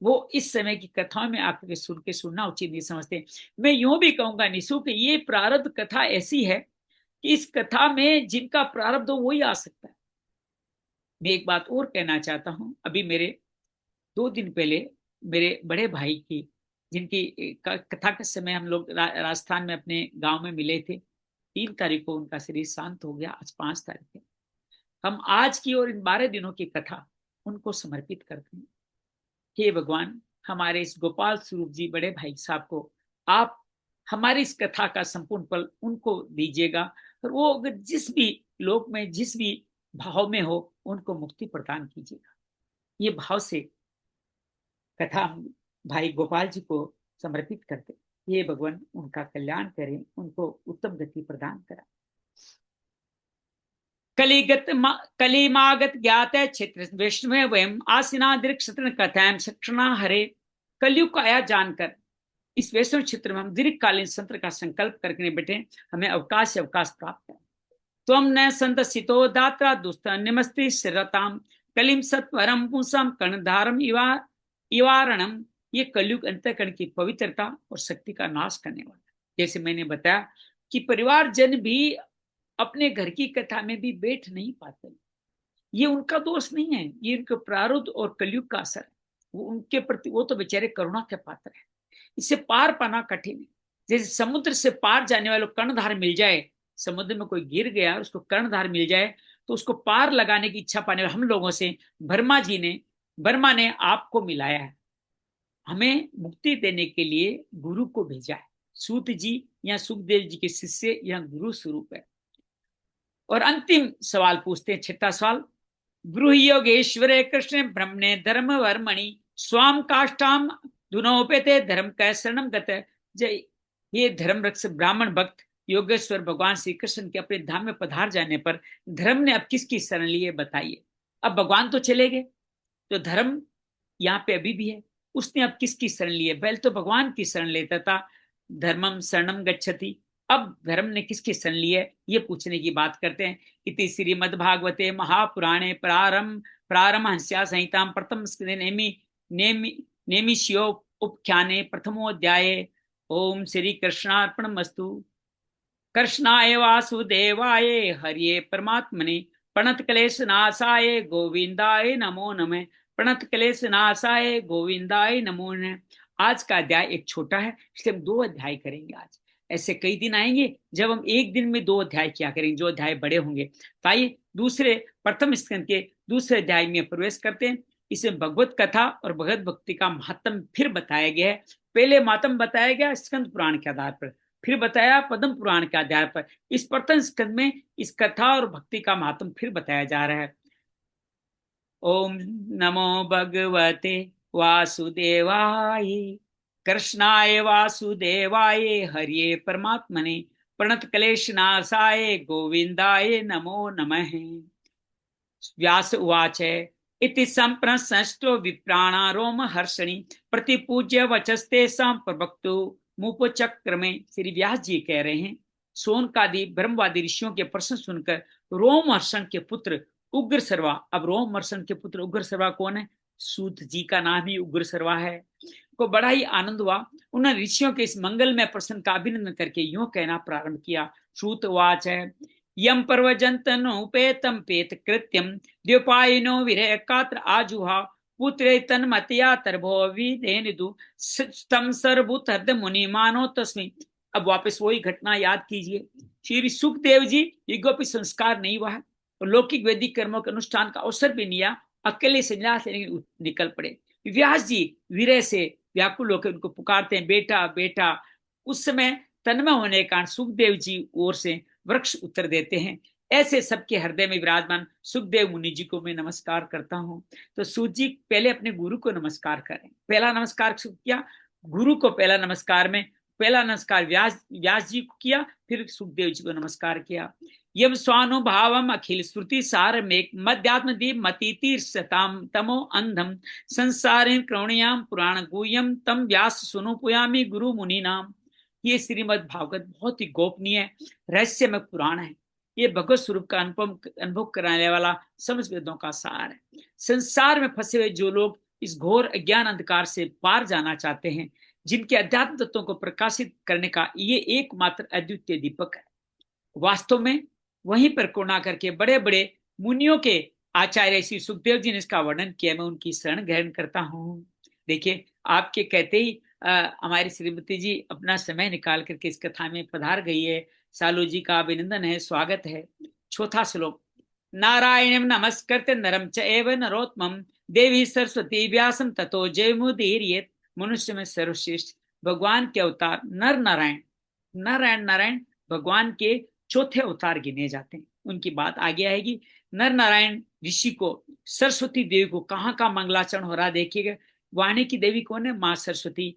वो इस समय की कथाओं में आकर के सुन के सुनना उचित नहीं समझते। मैं यूं भी कहूंगा निशु कि ये प्रारब्ध कथा ऐसी है कि इस कथा में जिनका प्रारब्ध हो वही आ सकता है। मैं एक बात और कहना चाहता हूं, अभी मेरे 2 दिन पहले मेरे बड़े भाई की, जिनकी कथा के समय हम लोग राजस्थान में अपने गांव में मिले थे, 3 तारीख को उनका शरीर शांत हो गया। आज 5 तारीख है। हम आज की और इन 12 दिनों की कथा उनको समर्पित करते हैं। हे भगवान, हमारे इस गोपाल स्वरूप जी बड़े भाई साहब को आप हमारी इस कथा का संपूर्ण फल उनको दीजिएगा, और वो अगर जिस भी लोक में, जिस भी भाव में हो, उनको मुक्ति प्रदान कीजिएगा। ये भाव से कथा हम भाई गोपाल जी को समर्पित करते। ये भगवान उनका कल्याण करें, उनको उत्तम गति प्रदान करें। कलिमागत ज्ञात है क्षेत्र वैष्णव वयम आसीना दीर्घ कथाएं सक्षणा हरे। कलयुग को आया जानकर इस वैष्णव क्षेत्र में हम दीर्घकालीन सत्र का संकल्प करके बैठे, हमें अवकाश प्राप्त है। त्वं न संतसितो दात्रा दुस्त निमस्ति शिरताम कलिम सत्वरम पुंसम कर्णधारम इवारणम। ये कलयुग अंतःकरण की पवित्रता और शक्ति का नाश करने वाला। जैसे मैंने बताया कि परिवार जन भी अपने घर की कथा में भी बैठ नहीं पाते, ये उनका दोष नहीं है, ये उनके प्रारब्ध और कलयुग का असर है। वो उनके प्रति, वो तो बेचारे करुणा के पात्र है। इससे पार पाना कठिन है। जैसे समुद्र से पार जाने वालों को कर्णधार मिल जाए, समुद्र में कोई गिर गया उसको कर्णधार मिल जाए तो उसको पार लगाने की इच्छा पाने वाले हम लोगों से ब्रह्मा ने आपको मिलाया है। हमें मुक्ति देने के लिए गुरु को भेजा है। सूत जी या सुखदेव जी के शिष्य या गुरु स्वरूप है। और अंतिम सवाल पूछते हैं, 6वां सवाल। ब्रूहि योगेश्वरे कृष्ण ब्रह्मणे धर्म वर्मणि स्वाम काष्ठाम दुनोपेते धर्म कै शरणम गत। जय, ये धर्म रक्ष ब्राह्मण भक्त योगेश्वर भगवान श्री कृष्ण के अपने धाम में पधार जाने पर धर्म ने अब किसकी शरण ली है बताइए। अब भगवान तो चले गए, तो धर्म यहाँ पे अभी भी है, उसने अब किसकी शरण ली है? पहले तो भगवान की शरण लेता था, धर्मम शरणम गच्छति। अब धर्म ने किसकी शरण ली है ये पूछने की बात करते हैं। इति श्रीमद्भागवते महापुराणे प्रारमहंस्या संहितां प्रथम स्कंदे नेमिष्यो उपख्याने प्रथमोऽध्याये। ओम श्री कृष्णार्पणमस्तु। कृष्णाय वासुदेवाय हरिये परमात्मने प्रणत क्लेश नाशाय गोविंदाय नमो नमः। प्रणत क्लेश नाशाय गोविंदाय नमो नमः। आज का अध्याय एक छोटा है, इसलिए हम 2 अध्याय करेंगे आज। ऐसे कई दिन आएंगे जब हम एक दिन में 2 अध्याय किया करेंगे, जो अध्याय बड़े होंगे। तो आइए प्रथम स्कंद के दूसरे अध्याय में प्रवेश करते हैं। इसमें भगवत कथा और भगवत भक्ति का महात्म फिर बताया गया है। पहले महात्म बताया गया स्कंद पुराण के आधार पर, फिर बताया पद्म पुराण के आधार पर। इस प्रथम स्कंद में इस कथा और भक्ति का महात्म फिर बताया जा रहा है। ओम नमो भगवते वासुदेवाय, कृष्णाय वासुदेवाय, हरिये परमात्मने, प्रणत क्लेश नाशाय, गोविंदाय नमो नमः। व्यास उवाच इति संप्रसष्टो विप्राणा रोम हर्षणी, प्रतिपूज्य वचस्तेषां प्रवक्तु मुपचक्रमे। श्री व्यास जी कह रहे हैं, सोनकादि ब्रह्मवादी ऋषियों के प्रश्न सुनकर रोमहर्षण के पुत्र उग्र सर्वा, अब रोमहर्षण के पुत्र उग्र सर्वा कौन है? सूत जी का नाम ही उग्र सर्वा है, को बड़ा ही आनंद हुआ। उन्होंने ऋषियों के इस मंगलमय प्रश्न का अभिनंदन करके यूं कहना प्रारंभ किया। श्रुत वाच है, यम पर्वजंतनुपेतम पेत कृत्यम, द्योपायनो विरह कात्र आजुहा, पुत्रे तन्मतया तरभो विदेनिदु, स्तम सर्वभूत हृद मुनि मानो तस्मै। अब वापस वही घटना याद कीजिए। श्री सुखदेव जी यज्ञोपी संस्कार नहीं हुआ है और लौकिक वैदिक कर्मों के अनुष्ठान का अवसर भी नहीं आया, अकेले संन्यास लेने निकल पड़े। व्यास जी विरह से व्याकुल होकर उनको पुकारते हैं, बेटा बेटा। उस समय तन्मय होने के कारण सुखदेव जी ओर से वृक्ष उत्तर देते हैं, ऐसे सबके हृदय में विराजमान सुखदेव मुनि जी को मैं नमस्कार करता हूं। तो सूत जी पहले अपने गुरु को नमस्कार करें। पहला नमस्कार किया गुरु को, पहला नमस्कार व्यास जी को किया, फिर सुखदेव जी को नमस्कार किया। यम स्वानुभावम अखिल श्रुति सार में मध्यात्म दीप मतीतीर सताम तमो अंधम, संसारेण क्रौणियाम पुराण गुह्यम, तम व्यास सुनुपुयामी गुरु मुनि नाम। ये श्रीमद् भागवत बहुत ही गोपनीय रहस्यमय पुराण है। ये भगवत स्वरूप का अनुभव कराने वाला समस्त वेदों का सार है। संसार में फंसे हुए जो लोग इस घोर अज्ञान अंधकार से पार जाना चाहते हैं, जिनके अध्यात्म तत्वों को प्रकाशित करने का ये एकमात्र अद्वितीय दीपक है। वास्तव में वहीं पर करुणा करके बड़े बड़े मुनियों के आचार्य श्री सुखदेव जी ने इसका वर्णन किया, मैं उनकी शरण ग्रहण करता हूँ। देखिए, आपके कहते ही हमारी श्रीमती जी अपना समय निकाल करके इस कथा में पधार गई है। सालू जी का अभिनंदन है, स्वागत है। चौथा श्लोक, नारायणं नमस्कृत्य नरं चैव नरोत्तमं, देवी सरस्वती व्यासं ततो जयमुदीरयेत्। मनुष्य में सर्वश्रेष्ठ भगवान के अवतार नर नारायण, नारायण नारायण भगवान के चौथे अवतार गिने जाते हैं। उनकी बात आगे आएगी। नर नारायण ऋषि को, सरस्वती देवी को कहाँ का मंगलाचरण हो रहा देखिएगा। वाणी की देवी कौन है? माँ सरस्वती।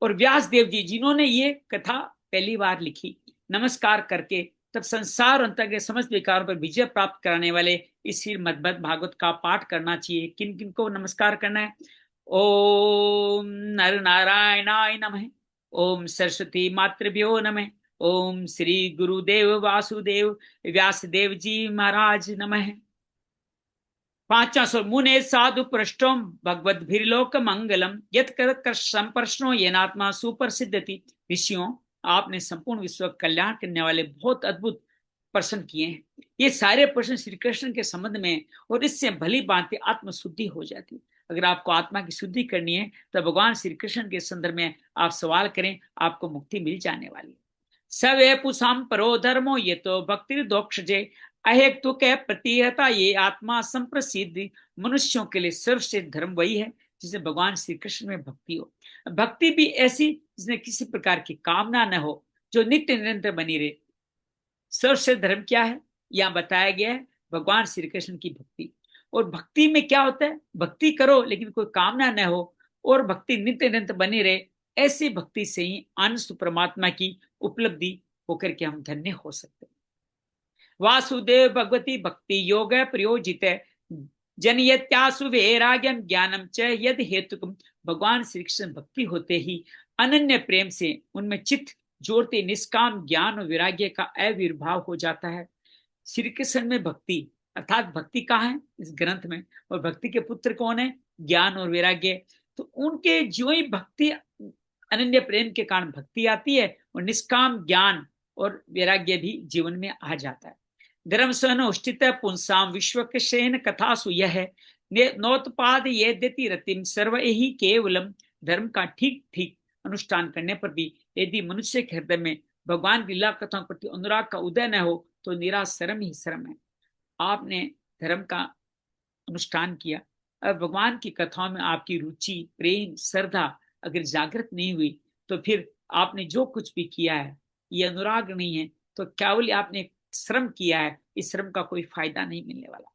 और व्यास देव जी जिन्होंने ये कथा पहली बार लिखी, नमस्कार करके तब संसार अंतर के समस्त विकारों पर विजय प्राप्त कराने वाले इस श्रीमद् भागवत का पाठ करना चाहिए। किन किन को नमस्कार करना है? ओम नर नारायणाय नमः, ओम सरस्वती मातृभ्यो नमः, ओम श्री गुरुदेव वासुदेव व्यासदेव जी महाराज नमः। पांचवा स्वर, मुने साधु पृष्ठोम भगवद्भिर्लोक मंगलम, यत कर संप्रश्नो येनात्मा सुप्रसिद्धति। ऋषियों, आपने संपूर्ण विश्व कल्याण करने वाले बहुत अद्भुत प्रश्न किए हैं। ये सारे प्रश्न श्री कृष्ण के संबंध में, और इससे भली भांति आत्मशुद्धि हो जाती है। अगर आपको आत्मा की शुद्धि करनी है तो भगवान श्री कृष्ण के संदर्भ में आप सवाल करें, आपको मुक्ति मिल जाने वाली है। सवे पुषाम परो धर्मो ये तो भक्ति दोक्षजे, अहेतु के प्रतिहता ये आत्मा संप्रसिद्धि। मनुष्यों के लिए सर्वश्रेष्ठ धर्म वही है जिसमें भगवान श्री कृष्ण में भक्ति हो। भक्ति भी ऐसी जिसमें किसी प्रकार की कामना न हो, जो नित्य निरंतर बनी रहे। सर्वश्रेष्ठ धर्म क्या है? यहाँ बताया गया है, भगवान श्री कृष्ण की भक्ति। और भक्ति में क्या होता है? भक्ति करो लेकिन कोई कामना न हो, और भक्ति नित्य निरंतर बनी रहे। ऐसी भक्ति से ही अंश परमात्मा की उपलब्धि होकर के हम धन्य हो सकते हैं। वासुदेव भगवती भक्ति योग प्रयोजित जनयत्यासु वैराग्यम ज्ञानम च यद हेतुकम। भगवान श्री कृष्ण भक्ति होते ही अनन्य प्रेम से उनमें चित्त जोड़ते निष्काम ज्ञान और वैराग्य का आविर्भाव हो जाता है। श्री कृष्ण में भक्ति, अर्थात भक्ति कहाँ है? इस ग्रंथ में। और भक्ति के पुत्र कौन है? ज्ञान और वैराग्य। तो उनके जो ही भक्ति, अनन्य प्रेम के कारण भक्ति आती है, और निष्काम ज्ञान और वैराग्य भी जीवन में आ जाता है। धर्म सनुष्ठित पुंसाम विश्वक्षेन कथासु यह नोत्पाद ये देती रतिम सर्व ही केवलम। धर्म का ठीक ठीक अनुष्ठान करने पर भी यदि मनुष्य के हृदय में भगवान की लीला कथाओं प्रति अनुराग का उदय न हो तो निरा शर्म ही शर्म है। आपने धर्म का अनुष्ठान किया, और भगवान की कथाओं में आपकी रुचि, प्रेम, श्रद्धा अगर जागृत नहीं हुई तो फिर आपने जो कुछ भी किया है ये अनुराग नहीं है, तो केवल आपने श्रम किया है, इस श्रम का कोई फायदा नहीं मिलने वाला।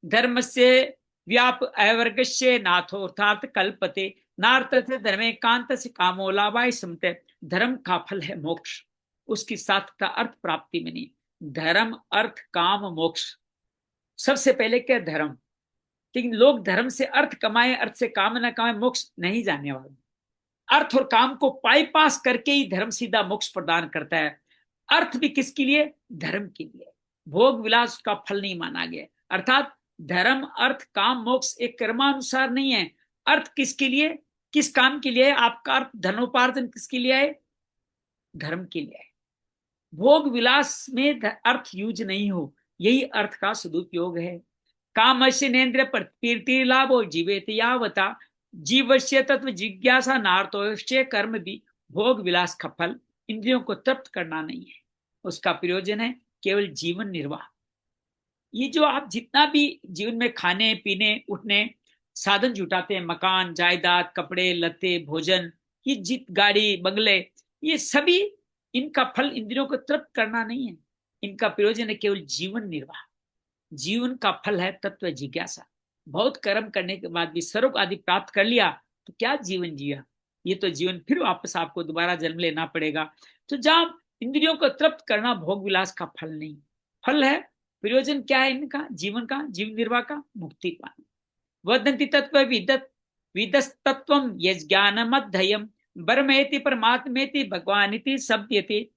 धर्म से व्याप अवर्गस्य नाथोर्थार्थ कल्पते नार्थते धर्मे कांत से कामो लाभाय समते। धर्म का फल है मोक्ष, उसकी सार्थकता अर्थ प्राप्ति में नहीं। धर्म, अर्थ, काम, मोक्ष, सबसे पहले क्या धर्म। लेकिन लोग धर्म से अर्थ कमाए, अर्थ से काम न कमाए, मोक्ष नहीं जाने वाले। अर्थ और काम को बाईपास करके ही धर्म सीधा मोक्ष प्रदान करता है। अर्थ भी किसके लिए? धर्म के लिए। भोग विलास का फल नहीं माना गया। अर्थात धर्म, अर्थ, काम, मोक्ष एक कर्मानुसार नहीं है। अर्थ किसके लिए, किस काम के लिए? आपका अर्थ धनोपार्जन किसके लिए है? धर्म के लिए है। भोग विलास में अर्थ यूज नहीं हो, यही अर्थ का सदुपयोग है। कामस्य नेन्द्र प्रतीति लाभो जीवेत यावता जीवस्य तत्व जिज्ञासा नार्थोश्चय कर्म भी। भोग विलास का फल इंद्रियों को तृप्त करना नहीं है, उसका प्रयोजन है केवल जीवन निर्वाह। ये जो आप जितना भी जीवन में खाने पीने उठने साधन जुटाते हैं, मकान, जायदाद, कपड़े लत्ते, भोजन, ये जित गाड़ी बंगले, ये सभी, इनका फल इंद्रियों को तृप्त करना नहीं है, इनका प्रयोजन है केवल जीवन निर्वाह। जीवन का फल है तत्व जिज्ञासा। बहुत कर्म करने के बाद भी स्वर्ग आदि प्राप्त कर लिया तो क्या जीवन जिया? ये तो जीवन फिर वापस आपको दोबारा जन्म लेना पड़ेगा। तो जहां इंद्रियों को तृप्त करना भोग विलास का फल नहीं, फल है, प्रयोजन क्या है इनका? जीवन का, जीवन निर्वाह का, मुक्ति पाना। वदन्ति तत्व विदस्तत्वम यज्ञानमध्ययम ब्रह्मेति परमात्मेति भगवानिति शब्दयति।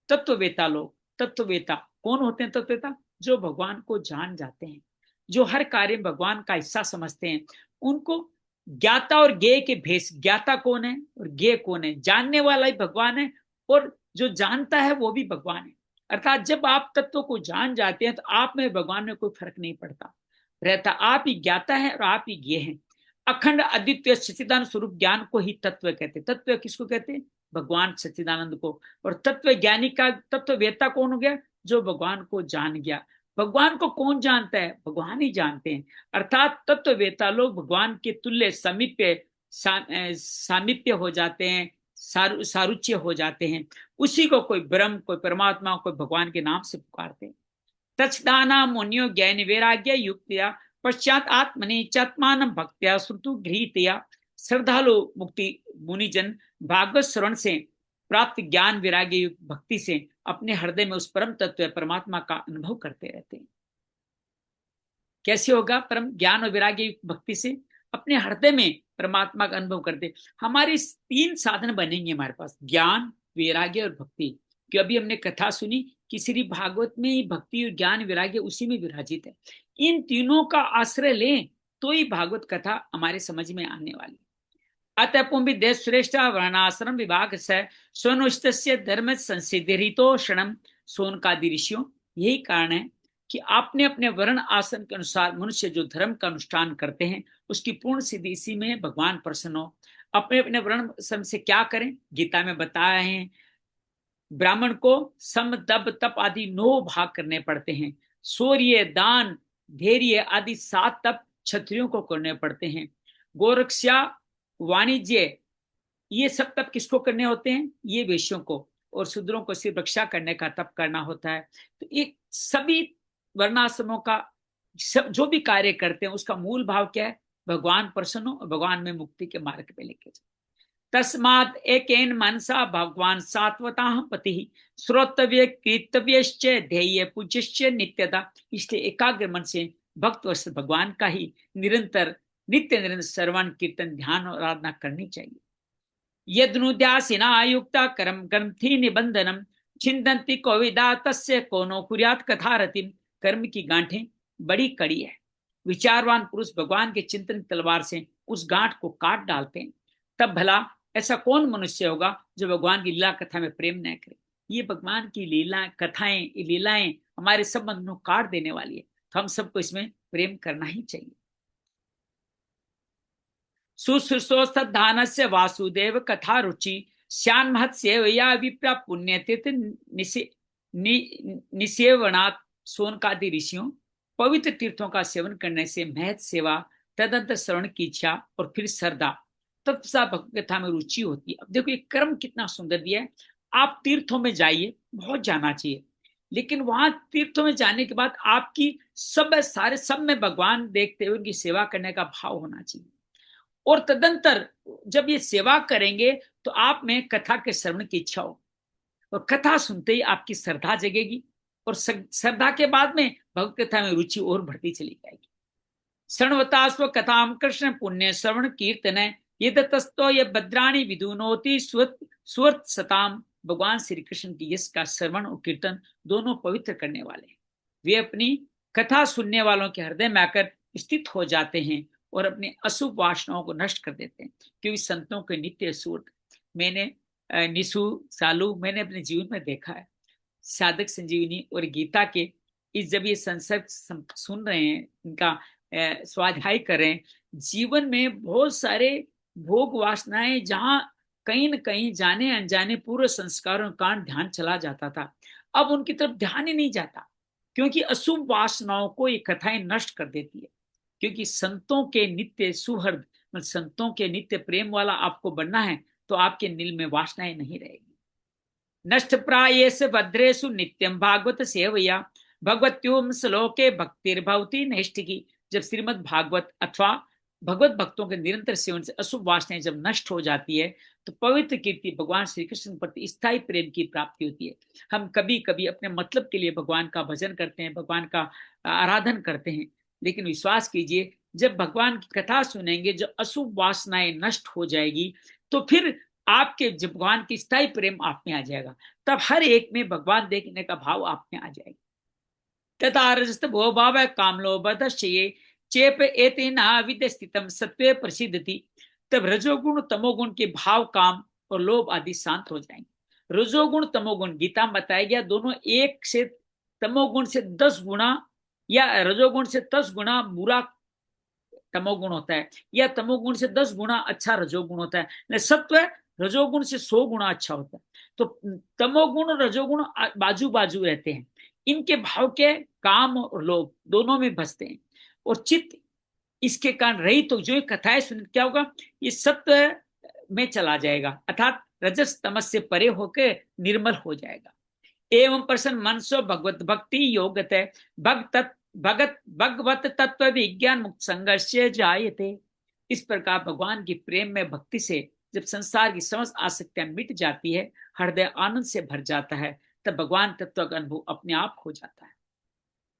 तत्ववेता लोग, तत्ववेता कौन होते हैं? तत्ववेता जो भगवान को जान जाते हैं, जो हर कार्य में भगवान का हिस्सा समझते हैं, उनको ज्ञाता और ज्ञेय के भेष। ज्ञाता कौन है और ज्ञेय कौन है? जानने वाला ही भगवान है और जो जानता है वो भी भगवान है। अर्थात जब आप तत्व को जान जाते हैं तो आप में भगवान में कोई फर्क नहीं पड़ता रहता, आप ही ज्ञाता है और आप ही ज्ञेय हैं। अखंड अद्वितीय सच्चिदानंद स्वरूप ज्ञान को ही तत्व कहते हैं। तत्व किसको कहते हैं? भगवान सच्चिदानंद को। और तत्व ज्ञानी का, तत्ववेता कौन हो गया? जो भगवान को जान गया। भगवान को कौन जानता है? भगवान ही जानते हैं। अर्थात तत्ववेता लोग भगवान के तुल्य सामिप्य हो जाते हैं, सारुच्य हो जाते हैं। उसी को कोई ब्रह्म, कोई परमात्मा, कोई भगवान के नाम से पुकारते हैं। तच्छदाना मुनियो ज्ञान वैराग्य युक्तिया पश्चात आत्मनि चात्मान भक्त्या श्रुतु गृहीतया। श्रद्धालु मुक्ति मुनिजन भागवत श्रवण से प्राप्त ज्ञान वैराग्य युक्त भक्ति से अपने हृदय में उस परम तत्व परमात्मा का अनुभव करते रहते हैं। कैसे होगा? परम ज्ञान और वैराग्य युक्त भक्ति से अपने हृदय में परमात्मा का अनुभव करते। हमारे 3 साधन बनेंगे हमारे पास, ज्ञान, वैराग्य और भक्ति। कि अभी हमने कथा सुनी कि श्री भागवत में ही भक्ति और ज्ञान वैराग्य उसी में विराजित है। इन तीनों का आश्रय लें तो ही भागवत कथा हमारे समझ में आने वाली। अतः पुंभिदेश श्रेष्ठ वर्णाश्रम विभाग से सोनुष्टस्य धर्म संसिद्धितोषणम। सोनकादि ऋषियों, यही कारण है कि आपने अपने वर्ण आश्रम के अनुसार मनुष्य जो धर्म का अनुष्ठान करते हैं उसकी पूर्ण सिद्धि इसी में भगवान प्रसन्न हो। अपने अपने वर्ण आश्रम से क्या करें? गीता में बताया है, ब्राह्मण को सम तप तप आदि 9 भाग करने पड़ते हैं। शौर्य, दान, धैर्य आदि 7 तप क्षत्रियों को करने पड़ते हैं। गोरक्षा, वाणिज्य, ये सब तप किसको करने होते हैं? ये वैश्यों को। और शूद्रों को सिर्फ रक्षा करने का तप करना होता है। तो ये सभी वर्णाश्रमों का सब जो भी कार्य करते हैं उसका मूल भाव क्या है? भगवान प्रसन्न हो और भगवान में मुक्ति के मार्ग पे लेके जाए। तस्मात् एकेन मनसा भगवान सात्वतः पति श्रोतव्य कीर्तव्यश्च ध्येय पूज्यश्च नित्यता। इसलिए एकाग्र मन से भक्त वश भगवान का ही निरंतर नित्य निरंतर श्रवण कीर्तन ध्यान और आराधना करनी चाहिए। यदनुद्यासिना युक्ता कर्म ग्रंथि निबंधनम छिन्दन्ति कोविदा तस्य कोनो कुर्यात् कथारतिम। कर्म की गांठें बड़ी कड़ी है, विचारवान पुरुष भगवान के चिंतन तलवार से उस गांठ को काट डालते हैं। तब भला ऐसा कौन मनुष्य होगा जो भगवान की लीला कथा में प्रेम न करे? ये भगवान की लीला कथाएं, ये लीलाएं हमारे सब बंधनों को काट देने वाली है, तो हम सबको इसमें प्रेम करना ही चाहिए। सुश्रुतोस्तदान से वासुदेव कथा रुचि श्यान महत्सेव या विप्रा पुण्यतीर्थ निसेवनात्। सोनकादि ऋषियों, पवित्र तीर्थों का सेवन करने से महत सेवा तदंतर श्रवण की इच्छा और फिर श्रद्धा, तब सा भगवत कथा में रुचि होती है। अब देखो ये क्रम कितना सुंदर दिया है। आप तीर्थों में जाइए, बहुत जाना चाहिए, लेकिन वहां तीर्थों में जाने के बाद आपकी सब में भगवान देखते हुए उनकी सेवा करने का भाव होना चाहिए। और तदंतर जब ये सेवा करेंगे तो आप में कथा के श्रवण की इच्छा हो, और कथा सुनते ही आपकी श्रद्धा जगेगी, और श्रद्धा के बाद में भगवत कथा में रुचि और बढ़ती चली जाएगी। श्रृणवतास्व कथाम कृष्ण पुण्य श्रवण कीर्तन ये तस्तो ये भद्राणी विदुनोति स्वर्त सताम। भगवान श्री कृष्ण की यश का श्रवण और कीर्तन दोनों पवित्र करने वाले हैं। वे अपनी कथा सुनने वालों के हृदय में आकर स्थित हो जाते हैं और अपने अशुभ वासनाओं को नष्ट कर देते हैं, क्योंकि संतों के नित्य सूट मैंने मैंने अपने जीवन में देखा है। साधक संजीवनी और गीता के इस जब ये संसर्ग सुन रहे हैं, इनका स्वाध्याय करें, जीवन में बहुत सारे भोग वासनाएं जहां कहीं न कहीं जाने अनजाने पूर्व संस्कारों का ध्यान चला जाता था, अब उनकी तरफ ध्यान ही नहीं जाता, क्योंकि अशुभ वासनाओं को ये कथाएं नष्ट कर देती है। क्योंकि संतों के नित्य सुहृद, संतों के नित्य प्रेम वाला आपको बनना है, तो आपके दिल में वासनाएं नहीं रहेगी। नष्ट प्रायेषु भद्रेषु नित्यम भागवत सेवया भगवत्युम श्लोके भक्तिर्भवति नैष्ठिकी। जब श्रीमद् भागवत अथवा भगवत भक्तों के निरंतर सेवन से अशुभ वासनाएं जब नष्ट हो जाती है, तो पवित्र कीर्ति भगवान श्री कृष्ण प्रति स्थायी प्रेम की प्राप्ति होती है। हम कभी कभी अपने मतलब के लिए भगवान का भजन करते हैं, भगवान का आराधन करते हैं, लेकिन विश्वास कीजिए जब भगवान की कथा सुनेंगे, जो अशुभ वासनाएं नष्ट हो जाएगी, तो फिर आपके जब भगवान की स्थायी प्रेम आप में आ जाएगा, तब हर एक में भगवान देखने का भाव आप में आ जाएगा। तथा रजस्त भो भाव कामलोभदश्चये चेप एतेना विद्य स्थितम सत्वे प्रसिद्धति। तब रजोगुण तमोगुण के भाव काम और लोभ आदि शांत हो जाएंगे। रजोगुण तमोगुण गीता में बताया गया, दोनों एक से तमोगुण से 10 गुना या रजोगुण से 10 गुना बुरा तमोगुण होता है, या तमोगुण से 10 गुना अच्छा रजोगुण होता है। सत्व रजोगुण से 100 गुना अच्छा होता है। तो तमोगुण और रजोगुण बाजू बाजू रहते हैं, इनके भाव के काम और लोभ दोनों में बसते हैं, और चित्त इसके कारण रही तो जो कथाएं सुन क्या होगा, ये सत्व में चला जाएगा, अर्थात रजस तमस से परे होकर निर्मल हो जाएगा। एवं प्रसन्न मनसो भगवत भक्ति योगत भगवत तत्व विज्ञान मुक्त संघर्ष जायते। इस प्रकार भगवान की प्रेम में भक्ति से जब संसार की समस्त आसक्तियां मिट जाती है, हृदय आनंद से भर जाता है, तब भगवान तत्व का अनुभव अपने आप हो जाता है।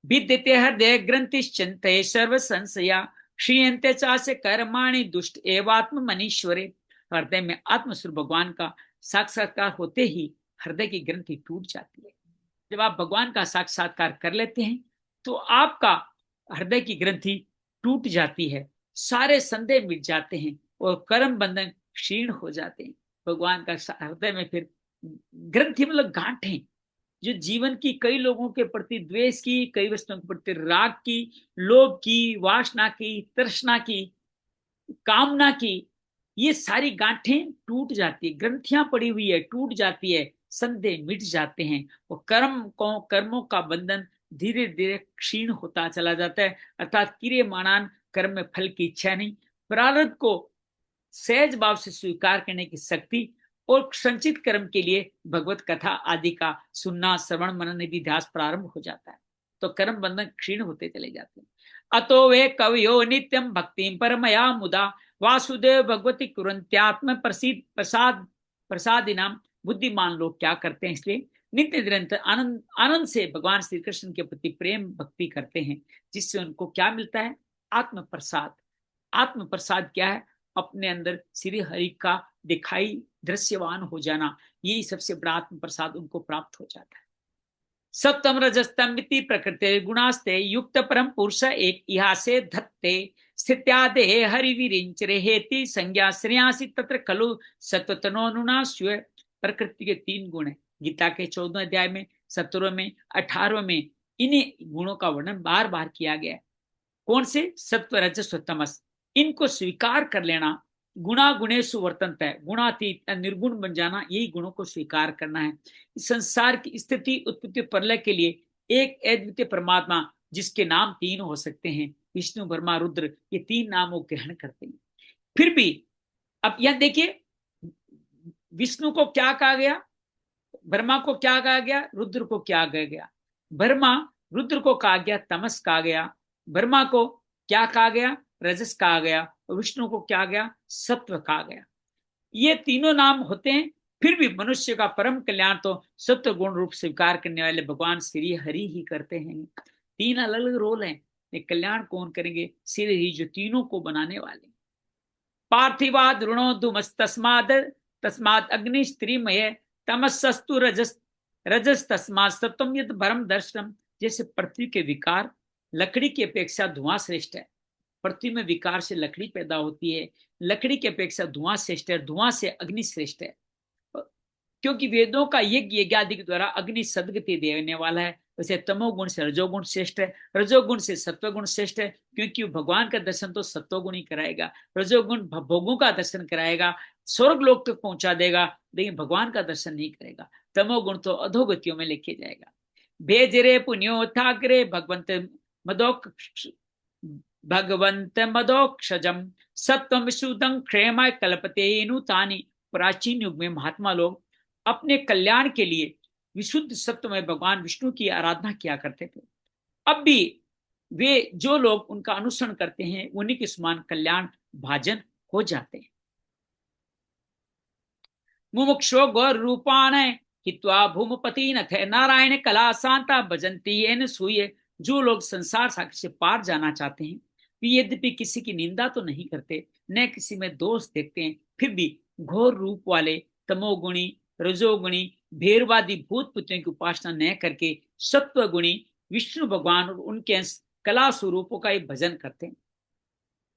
विद्यते हृदय ग्रंथिश्चिंते सर्व संशया क्षीयन्ते चास्य कर्माणि दुष्ट एवात्म मनीश्वरे। हृदय में आत्मस्वरूप भगवान का साक्षात्कार होते ही हृदय की ग्रंथि टूट जाती है। जब आप भगवान का साक्षात्कार कर लेते हैं, तो आपका हृदय की ग्रंथि टूट जाती है, सारे संदेह मिट जाते हैं और कर्म बंधन क्षीण हो जाते हैं। भगवान का हृदय में फिर ग्रंथि मतलब गांठें, जो जीवन की कई लोगों के प्रति द्वेष की, कई वस्तुओं के प्रति राग की, लोभ की, वासना की, तृष्णा की, कामना की, ये सारी गांठें टूट जाती है, ग्रंथियां पड़ी हुई है, टूट जाती है, संदेह मिट जाते हैं, और कर्मों का बंधन धीरे धीरे क्षीण होता चला जाता है। अर्थात क्रियमाणान कर्म में फल की इच्छा नहीं, प्रारब्ध को सहज भाव से स्वीकार करने की शक्ति, और संचित कर्म के लिए भगवत कथा आदि का सुनना, श्रवण, मनन आदि ध्यास प्रारंभ हो जाता है, तो कर्म बंधन क्षीण होते चले जाते हैं। अतो वे कवयो नित्यम भक्तिम परमया मुदा वासुदेव भगवती कुरंत्यात्म प्रसादिनाम। बुद्धिमान लोग क्या करते हैं, इसलिए नित्य निरंतर आनंद आनंद से भगवान श्री कृष्ण के प्रति प्रेम भक्ति करते हैं, जिससे उनको क्या मिलता है, आत्म प्रसाद। आत्म प्रसाद क्या है, अपने अंदर श्री हरि का दिखाई दृश्यवान हो जाना, यही सबसे बड़ा आत्म प्रसाद उनको प्राप्त हो जाता है। सप्तम रजस्तम मिति प्रकृति गुणास्ते युक्त परम पुरुष एक इहासे धत्ते स्थित्यादे हरिविरिंचरे हेति संज्ञा श्रेयासी तत्र खलु सत्वतनोनुनास्व। प्रकृति के 3 गुण है, गीता के 14 अध्याय में, 17 में, 18 में इन्हीं गुणों का वर्णन बार बार किया गया है। कौन से? सत्व, रजस, तमस। इनको स्वीकार कर लेना, गुणा गुणेषु वर्तन्ते है, गुणातीत निर्गुण बन जाना, यही गुणों को स्वीकार करना है। इस संसार की स्थिति उत्पत्ति प्रलय के लिए एक अद्वितीय परमात्मा, जिसके नाम 3 हो सकते हैं, विष्णु ब्रह्मा रुद्र, ये 3 नाम वो ग्रहण करते हैं। फिर भी अब यह देखिए, विष्णु को क्या कहा गया, ब्रह्मा को क्या कहा गया, रुद्र को क्या कहा गया। ब्रह्मा रुद्र को कहा गया तमस कहा गया, ब्रह्मा को क्या कहा गया, रजस कहा गया, और विष्णु को क्या गया, सत्व कहा गया। ये तीनों नाम होते हैं। फिर भी मनुष्य का परम कल्याण तो सत्व गुण रूप स्वीकार करने वाले भगवान श्री हरि ही करते हैं। 3 अलग अलग रोल हैं, ये कल्याण कौन करेंगे, श्री हरि जो तीनों को बनाने वाले। पार्थिवाद ऋणो धूमस्तस्माद तस्माद अग्नि स्त्रीमय तमसस्तु रजस रजस तस्माद सत्वम यद भरम दर्शनम। जैसे पृथ्वी के विकार लकड़ी की अपेक्षा धुआं श्रेष्ठ है, पृथ्वी में विकार से लकड़ी पैदा होती है, लकड़ी की अपेक्षा धुआं श्रेष्ठ है, धुआं से अग्नि श्रेष्ठ है, क्योंकि वेदों का यज्ञ यज्ञादि के द्वारा अग्नि सदगति देने वाला है। वैसे तमोगुण से रजोगुण श्रेष्ठ है, रजोगुण से सत्वगुण श्रेष्ठ है, क्योंकि भगवान का दर्शन तो सत्वगुण ही कराएगा, रजोगुण भोगों का दर्शन कराएगा, स्वर्ग लोक तक पहुंचा देगा, लेकिन भगवान का दर्शन नहीं करेगा। तमोगुण तो अधोगतियों में लेके जाएगा। भेजरे पुण्यो थाग्रे भगवंत मदोक्षजम सत्वम विशुद्धं क्षेमाय कल्पते नुतानि। प्राचीन युग में महात्मा लोग अपने कल्याण के लिए विशुद्ध सत्व में भगवान विष्णु की आराधना किया करते थे। अब भी वे जो लोग उनका अनुसरण करते हैं उन्हीं के समान कल्याण भाजन हो जाते हैं। मुमुक्षो गौर रूपान हित्वा भूमपति नथ नारायण कला शांता भजंती एन सूये। जो लोग संसार सागर से पार जाना चाहते हैं वे यद्यपि किसी की निंदा तो नहीं करते, न किसी में दोष देखते हैं, फिर भी घोर रूप वाले तमोगुणी रजोगुणी भेरवादी भूत पुत्रों की उपासना न करके सत्वगुणी विष्णु भगवान और उनके कला स्वरूपों का ही भजन करते हैं।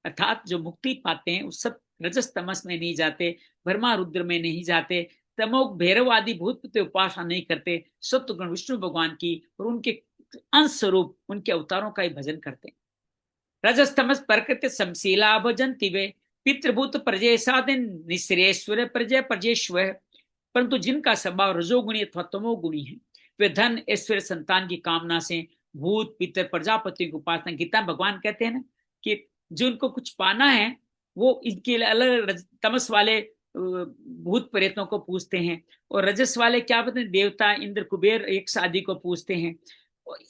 अर्थात जो मुक्ति पाते हैं उस सब रजस तमस में नहीं जाते, ब्रह्मा रुद्र में नहीं जाते, तमोग भैरव आदि भूत पुत्र उपासना नहीं करते, सत्वगुण विष्णु भगवान की और उनके अंश स्वरूप उनके अवतारों का ही भजन करते हैं। रजस तमस प्रकृति समशीला भजन तिवे पितृभूत प्रजय साधन निश्रेश्वर प्रजय प्रजेश्वर। परंतु जिनका स्वभाव रजोगुणी अथवा तमोगुणी है वे धन ऐश्वर्य संतान की कामना से भूत पितर प्रजापति की उपासना, गीता भगवान कहते हैं ना कि जिनको कुछ पाना है वो इनके अलग तमस वाले भूत प्रेतों को पूछते हैं, और रजस वाले क्या बोलते हैं, देवता इंद्र कुबेर एक आदि को पूछते हैं,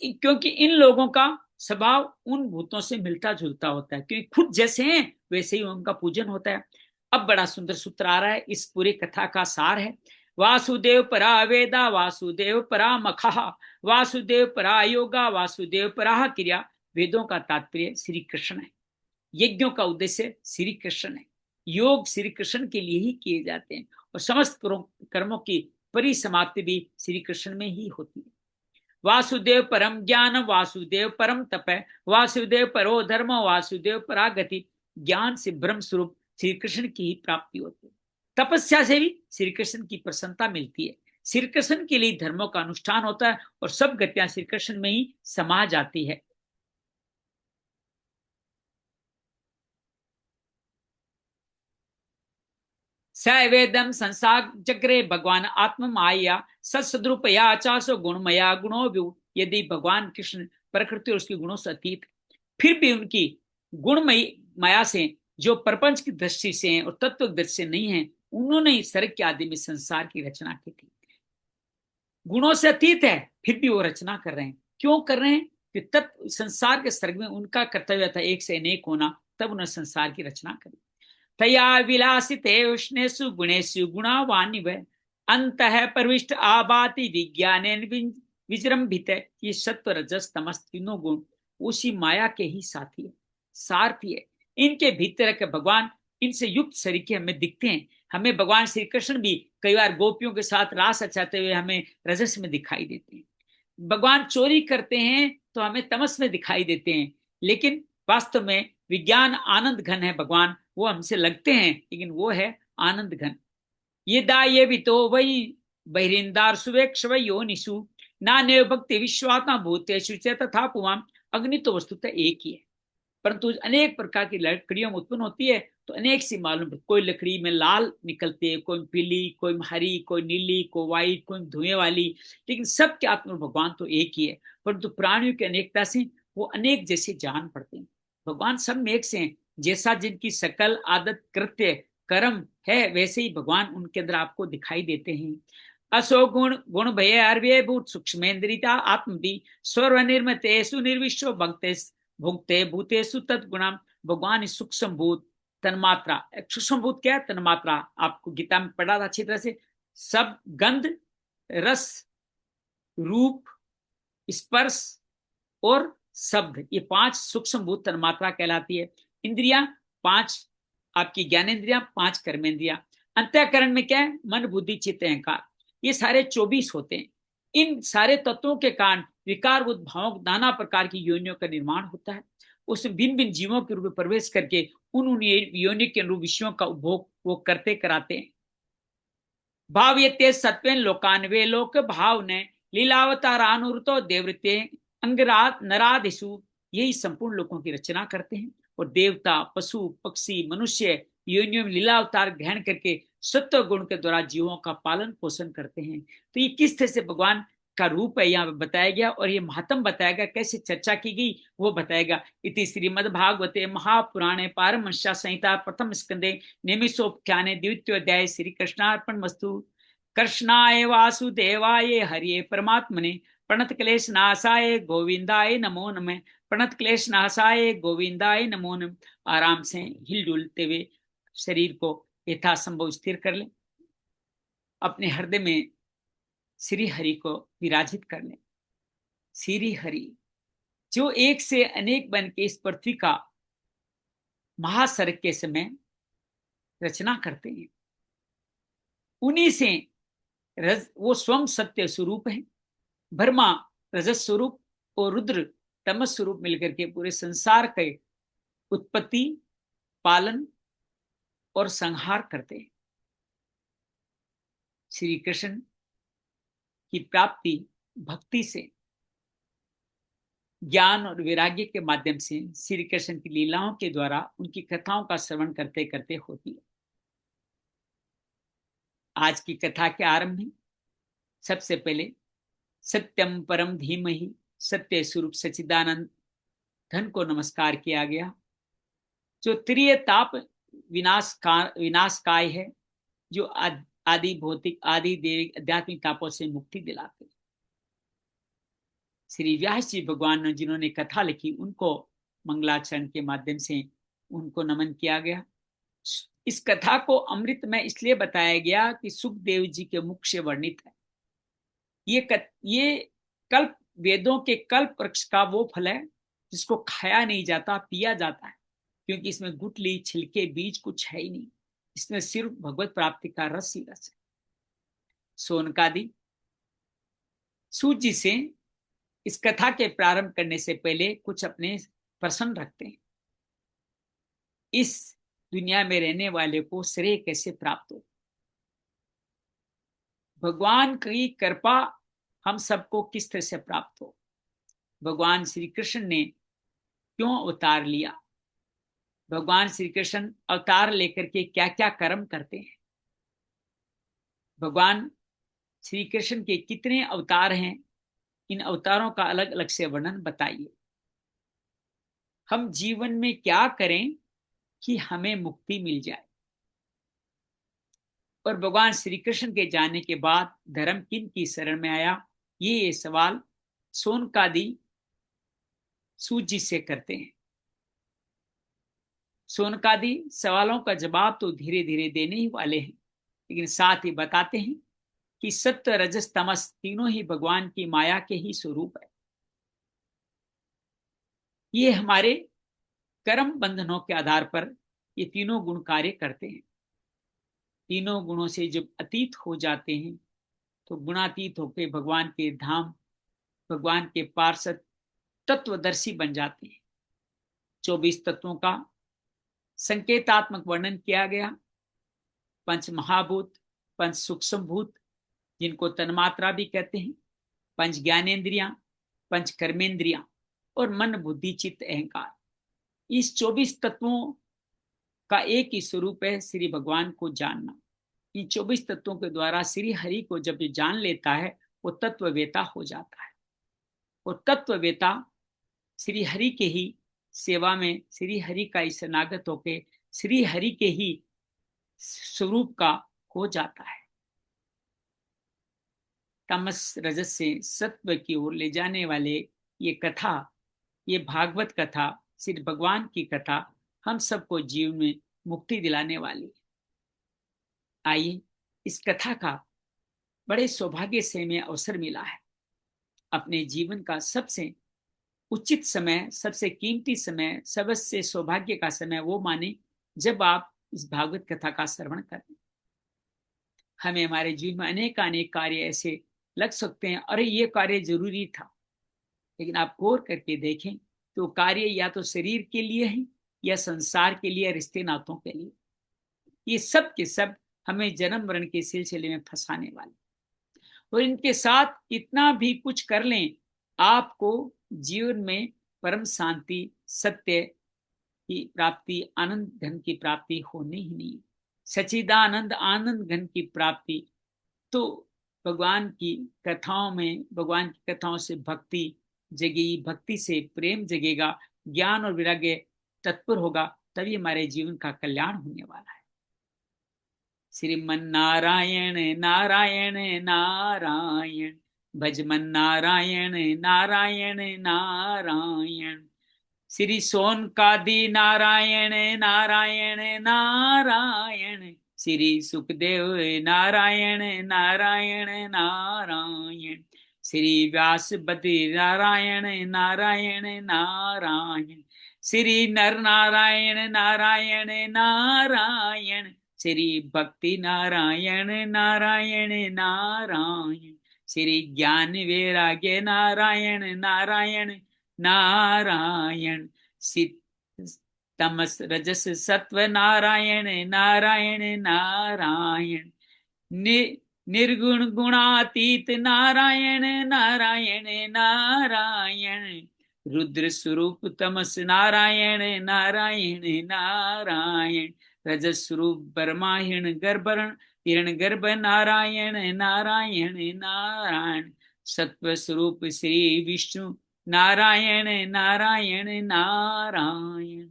क्योंकि इन लोगों का स्वभाव उन भूतों से मिलता जुलता होता है, क्योंकि खुद जैसे हैं वैसे ही उनका पूजन होता है। अब बड़ा सुंदर सूत्र आ रहा है, इस पूरी कथा का सार है। वासुदेव परा वेदा वासुदेव परा मखा वासुदेव परा योगा वासुदेव परा क्रिया। वेदों का तात्पर्य श्री कृष्ण है, यज्ञों का उद्देश्य श्री कृष्ण है, योग श्री कृष्ण के लिए ही किए जाते हैं, और समस्त कर्मों की परिसमाप्ति भी श्री कृष्ण में ही होती है। वासुदेव परम ज्ञान वासुदेव परम तप वासुदेव परो धर्म वासुदेव परागति। ज्ञान से ब्रह्म स्वरूप श्री कृष्ण की ही प्राप्ति होती है, तपस्या से भी श्री कृष्ण की प्रसन्नता मिलती है, श्री कृष्ण के लिए धर्मों का अनुष्ठान होता है और सब गतियां श्री कृष्ण में ही समा जाती है। सवेदम संसार चक्रे भगवान आत्म माया सदरूपया चासो गुणमया गुणों। यदि भगवान कृष्ण प्रकृति और उसके गुणों से अतीत फिर भी उनकी गुणमयी माया से जो प्रपंच की दृष्टि से हैं और तत्व दृष्टि से नहीं है, उन्होंने ही सर्ग के आदि में संसार की रचना की थी। गुणों से अतीत है फिर भी वो रचना कर रहे हैं। क्यों कर रहे हैं? कि तत्व संसार के सर्ग में उनका कर्तव्य था एक से अनेक होना, तब उन्होंने संसार की रचना करी। तया विलासिते उष्णेषु गुणेषु गुणावानिव अंतः प्रविष्ट आबाति विज्ञानेन विजृंभित। ये सत्व रजस तमस तीनों गुण उसी माया के ही साथी है, सारथी है। इनके भीतर के भगवान इनसे युक्त सरीखे हमें दिखते हैं। हमें भगवान श्री कृष्ण भी कई बार गोपियों के साथ रास रचाते हुए हमें रजस में दिखाई देते हैं, भगवान चोरी करते हैं तो हमें तमस में दिखाई देते हैं, लेकिन वास्तव में विज्ञान आनंद घन है भगवान, वो हमसे लगते हैं लेकिन वो है आनंद घन। ये दाये भी तो वही बहिरिंदार सुवेक्ष योनिषु नान्य भक्ति विश्वात्मा भूतेषु तथा पुमाम। अग्नि तो वस्तुतः एक ही है, परंतु अनेक प्रकार की लकड़ियों में उत्पन्न होती है तो अनेक सी मालूम, कोई लकड़ी में लाल निकलती है, कोई पीली, कोई हरी, कोई नीली, कोई व्हाइट, कोई धुएं वाली, लेकिन सबके आत्मा भगवान तो एक ही है, परंतु प्राणियों की अनेकता से वो अनेक जैसे जान पड़ते हैं। भगवान सब में एक से हैं। जैसा जिनकी सकल आदत कृत्य कर्म है, वैसे ही भगवान उनके अंदर आपको दिखाई देते हैं। असो गुण गुण भय अर्व्य भूत सूक्ष्मेन्द्रिता आत्मदि स्वर्व निर्मते सुनिर्विश्व भक्ते भुक्ते भूतेषु तत्गुणम। भगवान इस सूक्ष्म भूत तन्मात्रा, सूक्ष्म भूत क्या है? तन्मात्रा। आपको गीता में पढ़ा था अच्छी तरह से। सब गंध, रस, रूप, स्पर्श और शब्द, ये 5 सूक्ष्म भूत तन्मात्रा कहलाती है। इंद्रियां 5, आपकी ज्ञानेन्द्रियां 5, कर्मेंद्रियां। अंतःकरण में क्या है? मन बुद्धि चित्त अहंकार, ये सारे 24 होते हैं। इन सारे तत्वों के कारण विकार भावों नाना प्रकार की योनियों का निर्माण होता है। उसमें भिन्न भिन्न जीवों के रूप में प्रवेश करके उन योनि के अनुरूप विषयों का उपभोग वो करते कराते हैं। भाव ये सत्वेन लोकान, वे लोक भाव ने लीलावतारानुतो देवृत्य अंगरात नरादिशु, यही संपूर्ण लोकों की रचना करते हैं। और देवता, पशु, पक्षी, मनुष्य योनियों में लीला अवतार ग्रहण करके सत्व गुण के द्वारा जीवों का पालन पोषण करते हैं। तो ये किस तरह से भगवान का रूप है यहाँ बताया गया, और ये महात्म बताया गया, कैसे चर्चा की गई वो बताएगा। इति श्रीमद्भागवते महापुराणे पारमहंस्या संहिता प्रथम स्कंदे निमिषोपाख्याने द्वितीयोध्याय श्री कृष्णार्पण मस्तु। कृष्णाय वासुदेवाय हरिये परमात्मने प्रणत क्लेश नाशाय गोविंदाय नमो नमः। प्रणत क्लेश नाशाय गोविंदाय नमो नमः। आराम से हिलडुलते हुए शरीर को यथासंभव स्थिर कर लें। अपने हृदय में श्री हरि को विराजित कर लें। श्री हरि जो एक से अनेक बन के इस पृथ्वी का महासर्ग के समय रचना करते हैं, उन्हीं से वो स्वयं सत्य स्वरूप है। ब्रह्मा रजस स्वरूप और रुद्र तमस स्वरूप मिलकर के पूरे संसार के उत्पत्ति, पालन और संहार करते हैं। श्री कृष्ण की प्राप्ति भक्ति से, ज्ञान और वैराग्य के माध्यम से, श्री कृष्ण की लीलाओं के द्वारा उनकी कथाओं का श्रवण करते करते होती है। आज की कथा के आरंभ में सबसे पहले सत्यम परम धीमहि सत्य स्वरूप सच्चिदानंद धन को नमस्कार किया गया, जो त्रिय ताप विनाशकाय है, जो आदि भौतिक आदि देविक आध्यात्मिक तापों से मुक्ति दिलाते। श्री व्यास जी भगवान ने जिन्होंने कथा लिखी, उनको मंगलाचरण के माध्यम से उनको नमन किया गया। इस कथा को अमृत में इसलिए बताया गया कि सुखदेव जी के मुख से वर्णित है। ये कल्प वेदों के कल्प वृक्ष का वो फल है जिसको खाया नहीं जाता, पिया जाता है, क्योंकि इसमें गुठली छिलके बीज कुछ है ही नहीं। इसमें सिर्फ भगवत प्राप्ति का रस ही रस है। सोनकादि सूत जी से इस कथा के प्रारंभ करने से पहले कुछ अपने प्रश्न रखते हैं। इस दुनिया में रहने वाले को श्रेय कैसे प्राप्त हो? भगवान की कृपा हम सबको किस तरह से प्राप्त हो? भगवान श्री कृष्ण ने क्यों अवतार लिया? भगवान श्री कृष्ण अवतार लेकर के क्या क्या कर्म करते हैं? भगवान श्री कृष्ण के कितने अवतार हैं? इन अवतारों का अलग अलग से वर्णन बताइए। हम जीवन में क्या करें कि हमें मुक्ति मिल जाए? और भगवान श्री कृष्ण के जाने के बाद धर्म किन की शरण में आया? ये सवाल सोनकादि सूत जी से करते हैं। सोनकादि सवालों का जवाब तो धीरे धीरे देने ही वाले हैं, लेकिन साथ ही बताते हैं कि सत्य रजस तमस तीनों ही भगवान की माया के ही स्वरूप है। ये हमारे कर्म बंधनों के आधार पर ये तीनों गुण कार्य करते हैं। तीनों गुणों से जब अतीत हो जाते हैं तो गुणातीत होकर भगवान के धाम, भगवान के पार्षद तत्वदर्शी बन जाते हैं। 24 तत्वों का संकेतात्मक वर्णन किया गया। पंच महाभूत, पंच सूक्ष्म भूत जिनको तन्मात्रा भी कहते हैं, पंच ज्ञानेन्द्रियां, पंच कर्मेंद्रियां और मन बुद्धि चित्त अहंकार। इस 24 तत्वों का एक ही स्वरूप है श्री भगवान को जानना। इन 24 तत्वों के द्वारा श्री हरि को जब ये जान लेता है वो तत्ववेता हो जाता है। और तत्ववेता श्री हरि के ही सेवा में श्री हरि का शरणागत होके श्री हरि के ही स्वरूप का हो जाता है। तमस रजस से सत्व की ओर ले जाने वाले ये कथा, ये भागवत कथा, श्री भगवान की कथा हम सबको जीवन में मुक्ति दिलाने वाली। आइए, इस कथा का बड़े सौभाग्य से हमें अवसर मिला है। अपने जीवन का सबसे उचित समय, सबसे कीमती समय, सबसे सौभाग्य का समय वो माने जब आप इस भागवत कथा का श्रवण करें। हमें हमारे जीवन में अनेक कार्य ऐसे लग सकते हैं, अरे ये कार्य जरूरी था, लेकिन आप गौर करके देखें तो कार्य या तो शरीर के लिए है या संसार के लिए, रिश्ते नातों के लिए। ये सब के सब हमें जन्म मरण के सिलसिले में फंसाने वाले। और इनके साथ इतना भी कुछ कर लें, आपको जीवन में परम शांति, सत्य की प्राप्ति, आनंद घन की प्राप्ति होनी ही नहीं। सच्चिदानंद आनंद घन की प्राप्ति तो भगवान की कथाओं में, भगवान की कथाओं से भक्ति जगेगी, भक्ति से प्रेम जगेगा, ज्ञान और वैराग्य तत्पर होगा, तभी हमारे जीवन का कल्याण होने वाला है। श्रीमन नारायण नारायण नारायण, भजमन नारायण नारायण नारायण, श्री सोन कादी नारायण नारायण नारायण, श्री सुखदेव नारायण नारायण नारायण, श्री व्यास बद्री नारायण नारायण नारायण, श्री नर नारायण नारायण नारायण, श्री भक्ति नारायण नारायण नारायण, श्री ज्ञान वैराग्य नारायण नारायण नारायण, तमस रजस सत्व नारायण नारायण नारायण, निर्गुण गुणातीत नारायण नारायण नारायण, रुद्र स्वरूप तमस नारायण नारायण नारायण, रजस स्वरूप ब्रह्मा हिरण गर्भ नारायण नारायण नारायण, सत्व स्वरूप श्री विष्णु नारायण नारायण नारायण,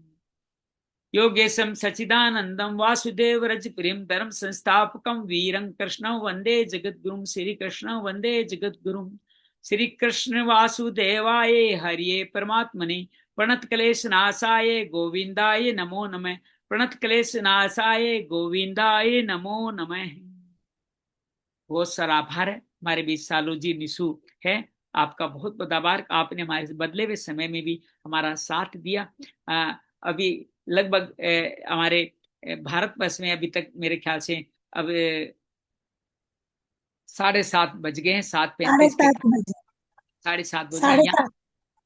योगेशम सचिदानंदम वासुदेव रजप्रियम धर्म संस्थापकम वीरं कृष्णं वंदे जगद्गुरुं, श्री कृष्ण वंदे जगद्गुरुं, श्री कृष्ण वासुदेवाय हरिये परमात्मने, प्रणत क्लेश नाशाय गोविंदाय नमो नमः, प्रणत क्लेश नाशाय गोविंदाय नमो नमः। बहुत सारा आभार है। हमारे बीच सालू जी निशु है, आपका बहुत बहुत आभार। आपने हमारे बदले हुए समय में भी हमारा साथ दिया। अभी लगभग हमारे भारतवर्ष में अभी तक मेरे ख्याल से अब 7:30 बज गए हैं, 7:35 के 7:30 बज गए।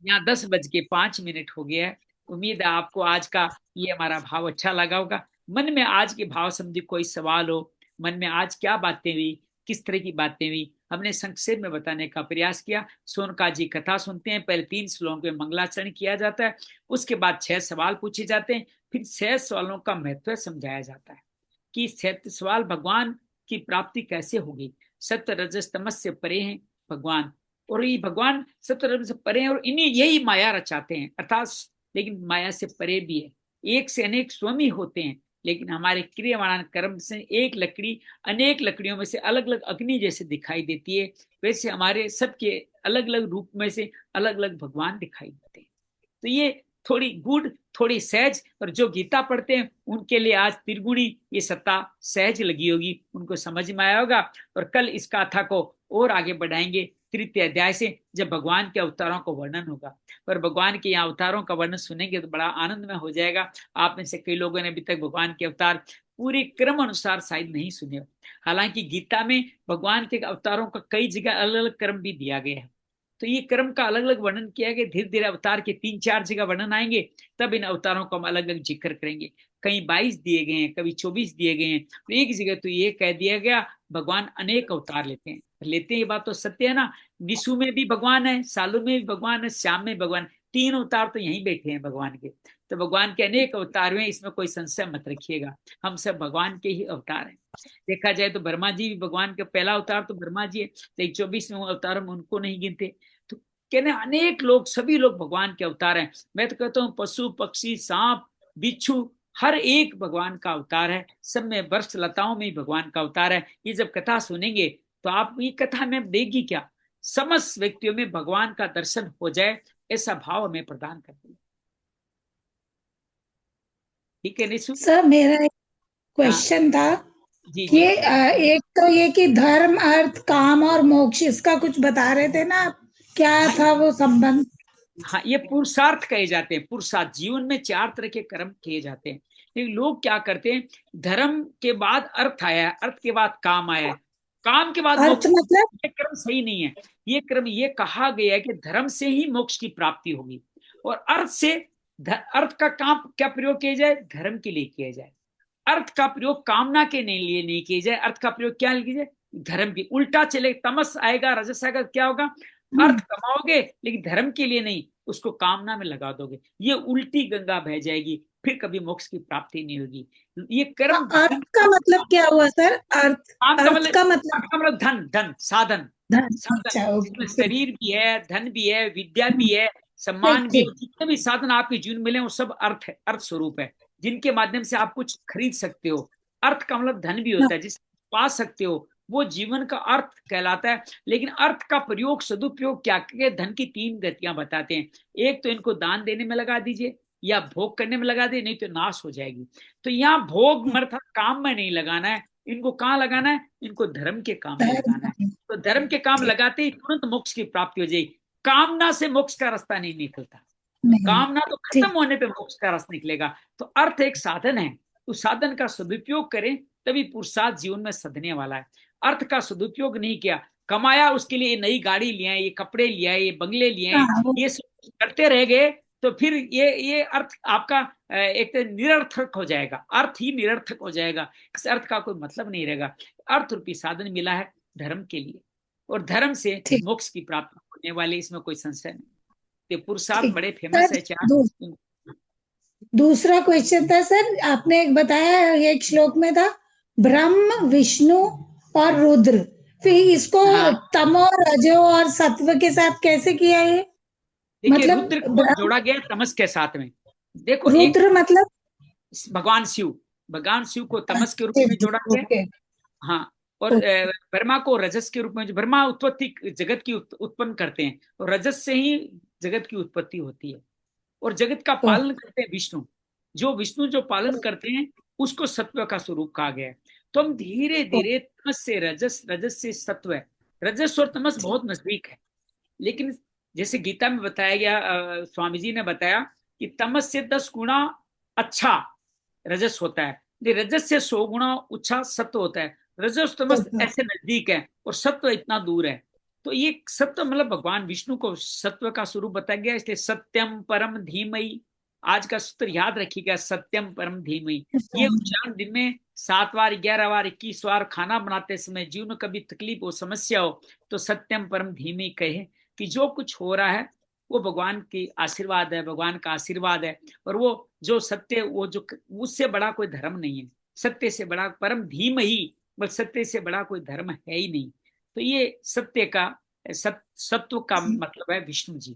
यहाँ 10:05 हो गया है। उम्मीद है आपको आज का ये हमारा भाव अच्छा लगा होगा। मन में आज के भाव संबंधी कोई सवाल हो, मन में आज क्या बातें हुई, किस तरह की बातें हुई, हमने संक्षेप में बताने का प्रयास किया। सोनका जी कथा सुनते हैं, पहले 3 श्लोक में मंगलाचरण किया जाता है, उसके बाद 6 सवाल पूछे जाते हैं, फिर 6 सवालों का महत्व समझाया जाता है कि 6 सवाल भगवान की प्राप्ति कैसे होगी। सत्य रजस तमस से परे हैं भगवान, और ये भगवान सत्य रजस से परे हैं, और इन्हीं यही माया रचाते हैं, अर्थात लेकिन माया से परे भी है। एक से अनेक स्वामी होते हैं, लेकिन हमारे क्रियावान कर्म से एक लकड़ी अनेक लकड़ियों में से अलग अलग अग्नि जैसे दिखाई देती है, वैसे हमारे सबके अलग अलग रूप में से अलग अलग भगवान दिखाई देते हैं। तो ये थोड़ी गूढ़, थोड़ी सहज, और जो गीता पढ़ते हैं उनके लिए आज त्रिगुणी ये सत्ता सहज लगी होगी, उनको समझ में आया होगा। और कल इस गाथा को और आगे बढ़ाएंगे 3 अध्याय से, जब भगवान के अवतारों का वर्णन होगा। और भगवान के यहाँ अवतारों का वर्णन सुनेंगे तो बड़ा आनंद में हो जाएगा। आप में से कई लोगों ने अभी तक भगवान के अवतार पूरे क्रम अनुसार शायद नहीं सुने, हालांकि गीता में भगवान के अवतारों का कई जगह अलग अलग क्रम भी दिया गया है। तो ये क्रम का अलग अलग वर्णन किया गया। धीरे धीरे अवतार के 3-4 जगह वर्णन आएंगे, तब इन अवतारों को हम अलग अलग जिक्र करेंगे। कहीं 22 दिए गए हैं, कभी 24 दिए गए हैं, तो एक जगह तो ये कह दिया गया भगवान अनेक अवतार लेते हैं। ये बात तो सत्य है ना। निशु में भी भगवान है, सालू में भी भगवान है, श्याम में भगवान, 3 अवतार तो यहीं बैठे हैं भगवान के। तो भगवान के अनेक अवतार हुए, इसमें कोई संशय मत रखिएगा, हम सब भगवान के ही अवतार हैं। देखा जाए तो ब्रह्मा जी भी भगवान का पहला अवतार तो ब्रह्मा जी है, तो 24वें अवतार में उनको नहीं गिनते। तो कहने अनेक लोग, सभी लोग भगवान के अवतार हैं। मैं तो कहता हूँ पशु पक्षी सांप बिच्छू हर एक भगवान का अवतार है, सब में वृक्ष लताओं में भगवान का अवतार है। ये जब कथा सुनेंगे तो आप ये कथा में देगी क्या, समस्त व्यक्तियों में भगवान का दर्शन हो जाए, ऐसा भाव हमें प्रदान करती है। ठीक है निशु? सर मेरा एक हाँ क्वेश्चन था जी कि जी। एक तो ये कि धर्म अर्थ काम और मोक्ष, इसका कुछ बता रहे थे ना आप, क्या हाँ था वो संबंध? हाँ, ये पुरुषार्थ कहे जाते हैं। पुरुषार्थ, जीवन में 4 तरह के कर्म किए जाते हैं, लेकिन लोग क्या करते हैं, धर्म के बाद अर्थ आया है, अर्थ के बाद काम आया है, काम के बाद अर्थ मोक्ष। मतलब? ये क्रम सही नहीं है। ये क्रम, ये कहा गया है कि धर्म से ही मोक्ष की प्राप्ति होगी, और अर्थ से अर्थ का काम क्या प्रयोग किया जाए, धर्म के लिए किया जाए। अर्थ का प्रयोग कामना के लिए नहीं किया जाए, अर्थ का प्रयोग क्या कीजिए, धर्म की। उल्टा चले, तमस आएगा रजस आएगा, क्या होगा, अर्थ कमाओगे लेकिन धर्म के लिए नहीं, उसको कामना में लगा दोगे, ये उल्टी गंगा बह जाएगी, फिर कभी मोक्ष की प्राप्ति नहीं होगी। ये तो कर्म अर्थ धर्म का मतलब क्या हुआ सर? अर्थ, काम का अर्थ मतलब, का मतलब? अर्थ का मतलब धन, धन साधन, धन, साधन अच्छा जिसमें ओके। शरीर भी है, धन भी है, विद्या भी है, ठीक सम्मान भी है, ठीक। जितने भी साधन आपके जीवन में मिले वो सब अर्थ है, अर्थ स्वरूप है, जिनके माध्यम से आप कुछ खरीद सकते हो। अर्थ का मतलब धन भी हाँ, होता है, जिसे पा सकते हो, वो जीवन का अर्थ कहलाता है। लेकिन अर्थ का प्रयोग, सदुपयोग क्या, के धन की 3 गतियां बताते हैं। एक तो इनको दान देने में लगा दीजिए, या भोग करने में लगा दीजिए, नहीं तो नाश हो जाएगी। तो यहाँ भोग अर्थात काम में नहीं लगाना है, इनको कहाँ लगाना है, इनको धर्म के काम में लगाना है। धर्म, तो धर्म के काम ठीक। लगाते ही तुरंत मोक्ष की प्राप्ति हो जाएगी। कामना से मोक्ष का रास्ता नहीं निकलता, नहीं, कामना तो खत्म ठीक। होने पे मोक्ष का रास्ता निकलेगा। तो अर्थ एक साधन है, उस साधन का सदुपयोग करें, तभी पुरुषार्थ जीवन में सधने वाला है। अर्थ का सदुपयोग नहीं किया, कमाया उसके लिए, नई गाड़ी लिया है, ये कपड़े लिया है, ये बंगले लिए हैं, हाँ वो ये सब करते रह गए, तो फिर ये अर्थ आपका एक तो निरर्थक हो जाएगा, अर्थ ही निरर्थक हो जाएगा, इस अर्थ का कोई मतलब नहीं रहेगा। अर्थ रूपी साधन मिला है धर्म के लिए, और धर्म से ठीक मोक्ष की प्राप्ति होने वाली, इसमें कोई संशय नहीं। ये पुरुषार्थ ठीक। बड़े फेमस सर है 4। दूसरा क्वेश्चन था सर, आपने एक बताया एक श्लोक में था ब्रह्म विष्णु और रुद्र, फिर इसको हाँ तमो रजो और सत्व के साथ कैसे किया ये? देखिए, मतलब रुद्र को ब्रह्म, जोड़ा गया तमस के साथ में। देखो एक रुद्र मतलब? भगवान शिव, भगवान शिव को तमस के रूप में जोड़ा गया। ओके हाँ, और ब्रह्मा को रजस के रूप में, जो ब्रह्मा उत्पत्ति जगत की उत्पन्न करते हैं, और रजस से ही जगत की उत्पत्ति होती है। और जगत का पालन करते हैं विष्णु, विष्णु जो पालन करते हैं, उसको सत्व का स्वरूप कहा गया है। तो हम धीरे धीरे तमस से रजस, रजस से सत्व है, रजस और तमस बहुत नजदीक है। लेकिन जैसे गीता में बताया गया, स्वामी जी ने बताया कि तमस से 10 गुना अच्छा रजस होता है, रजस से 100 गुना अच्छा सत्व होता है। रजस तमस ऐसे नजदीक है, और सत्व इतना दूर है। तो ये सत्व मतलब भगवान विष्णु को सत्व का स्वरूप बताया गया, इसलिए सत्यम परम धीमहि। आज का सूत्र याद रखिएगा, सत्यम परम धीमहि। ये उच्चारण दिन में 7 बार, 11 बार, 21 बार खाना बनाते समय, जीवन में कभी तकलीफ हो, समस्या हो, तो सत्यम परम धीमहि कहे कि जो कुछ हो रहा है वो भगवान की आशीर्वाद है, भगवान का आशीर्वाद है। और वो जो सत्य, वो जो, उससे बड़ा कोई धर्म नहीं है, सत्य से बड़ा परम धीम ही, बस सत्य से बड़ा कोई धर्म है ही नहीं। तो ये सत्य का, सत्व का मतलब है विष्णु जी।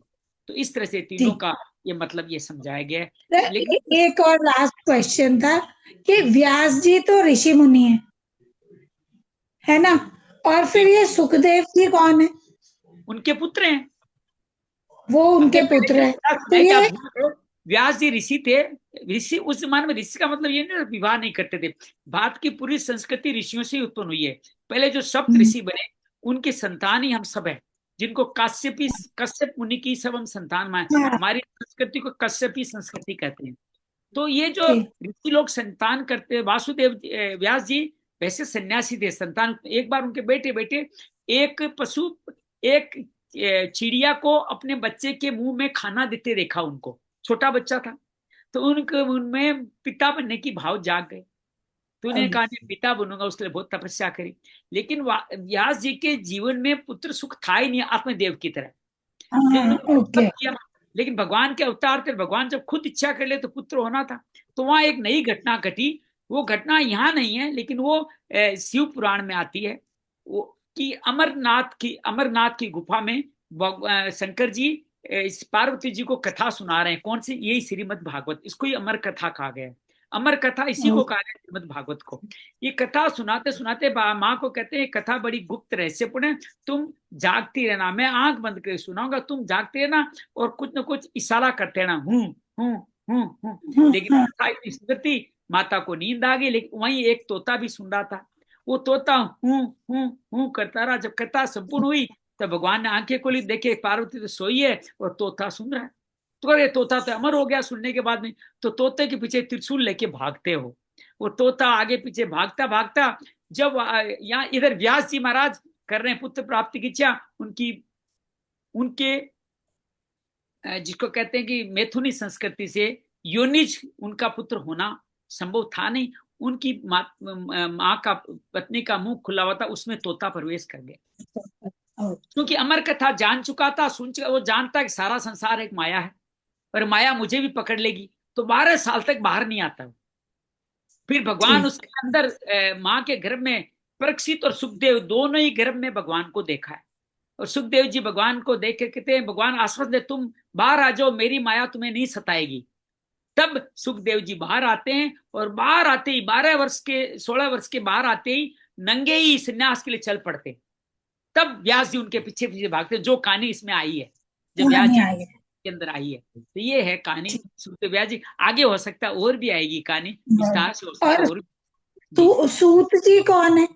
तो इस तरह से तीनों ठीक। का ये मतलब ये समझाया गया है। लेकिन एक और लास्ट क्वेश्चन था कि व्यास जी तो ऋषि मुनि है ना, और फिर ये सुखदेव जी कौन है? उनके पुत्र हैं। वो हमने उनके पहले पुत्र भी है कथा तो सुना है कि आप ये? भूल गए, व्यास जी ऋषि थे। ऋषि उस जमाने में, ऋषि का मतलब ये नहीं विवाह नहीं करते थे, भारत की पूरी संस्कृति ऋषियों से ही उत्पन्न हुई है। पहले जो सप्त हम्म, ऋषि बने, उनकी संतान ही हम सब है, जिनको काश्यपी, कश्यप मुनि की सब हम संतान माने। हाँ हमारी संस्कृति को कश्यपी संस्कृति कहते हैं। तो ये जो ठीक। ऋषि लोग संतान करते हैं, वासुदेव व्यास जी वैसे सन्यासी थे, संतान। एक बार उनके बेटे बेटे एक पशु, एक चिड़िया को अपने बच्चे के मुंह में खाना देते देखा उनको, छोटा बच्चा था। तो उनके उनमें पिता बनने की भाव जाग गए। तो उन्हें अब कहा मैं पिता बनूंगा, उसके लिए बहुत तपस्या करी। लेकिन व्यास जी के जीवन में पुत्र सुख था ही नहीं, आत्मदेव की तरह। लेकिन हाँ उन्होंने ओके। तप किया। लेकिन भगवान के अवतार थे, भगवान जब खुद इच्छा कर ले तो पुत्र होना था। तो वहां एक नई घटना घटी। वो घटना यहाँ नहीं है, लेकिन वो शिव पुराण में आती है। वो कि अमरनाथ की गुफा में शंकर जी इस पार्वती जी को कथा सुना रहे हैं। कौन सी? यही श्रीमद् भागवत, इसको ही अमर कथा कहा गया है। अमर कथा इसी को कहा गया श्रीमद् भागवत को। ये कथा सुनाते सुनाते माँ को कहते हैं कथा बड़ी गुप्त रहस्यपूर्ण है, तुम जागती रहना, मैं आंख बंद करके सुनाऊंगा, तुम जागते रहना और कुछ न कुछ इशारा करते रहना, लेकिन कथा इतनी सुंदर थी, माता को नींद आ गई। लेकिन वहीं एक तोता भी सुन रहा था, वो तोता हूं करता रहा। जब कथा संपूर्ण हुई तो भगवान ने आंखें खोली, देखे पार्वती तो सोई है और तोता सुन रहा है। तो ये तोता तो अमर हो गया सुनने के बाद में। तो तोते के पीछे त्रिशूल लेके भागते हो, वो तोता आगे पीछे भागता भागता, जब यहाँ इधर व्यास जी महाराज कर रहे हैं पुत्र प्राप्ति की इच्छा, उनके जिसको कहते हैं कि मैथुनी संस्कृति से योनिज उनका पुत्र होना संभव था नहीं। उनकी माँ का, पत्नी का मुंह खुला हुआ था, उसमें तोता प्रवेश कर गया। क्योंकि अमर कथा जान चुका था, सुन चुका, वो जानता है कि सारा संसार एक माया है और माया मुझे भी पकड़ लेगी, तो 12 साल तक बाहर नहीं आता। फिर भगवान उसके अंदर माँ के गर्भ में, परीक्षित और सुखदेव दोनों ही गर्भ में भगवान को देखा है। और सुखदेव जी भगवान को देख के कहते हैं, भगवान आश्वासन दे, तुम बाहर आ जाओ, मेरी माया तुम्हें नहीं सताएगी। तब सुखदेव जी बाहर आते हैं और बाहर आते ही 12 वर्ष के 16 वर्ष के बाहर आते ही नंगे ही संन्यास के लिए चल पड़ते। तब व्यास जी उनके पीछे पीछे भागते, जो कहानी इसमें आई है, जब व्यास जी के अंदर आई है। तो ये है कहानी सुखदेव व्यास जी। आगे हो सकता है और भी आएगी कहानी, विस्तार से हो सकता है और। तो सूत जी कौन है?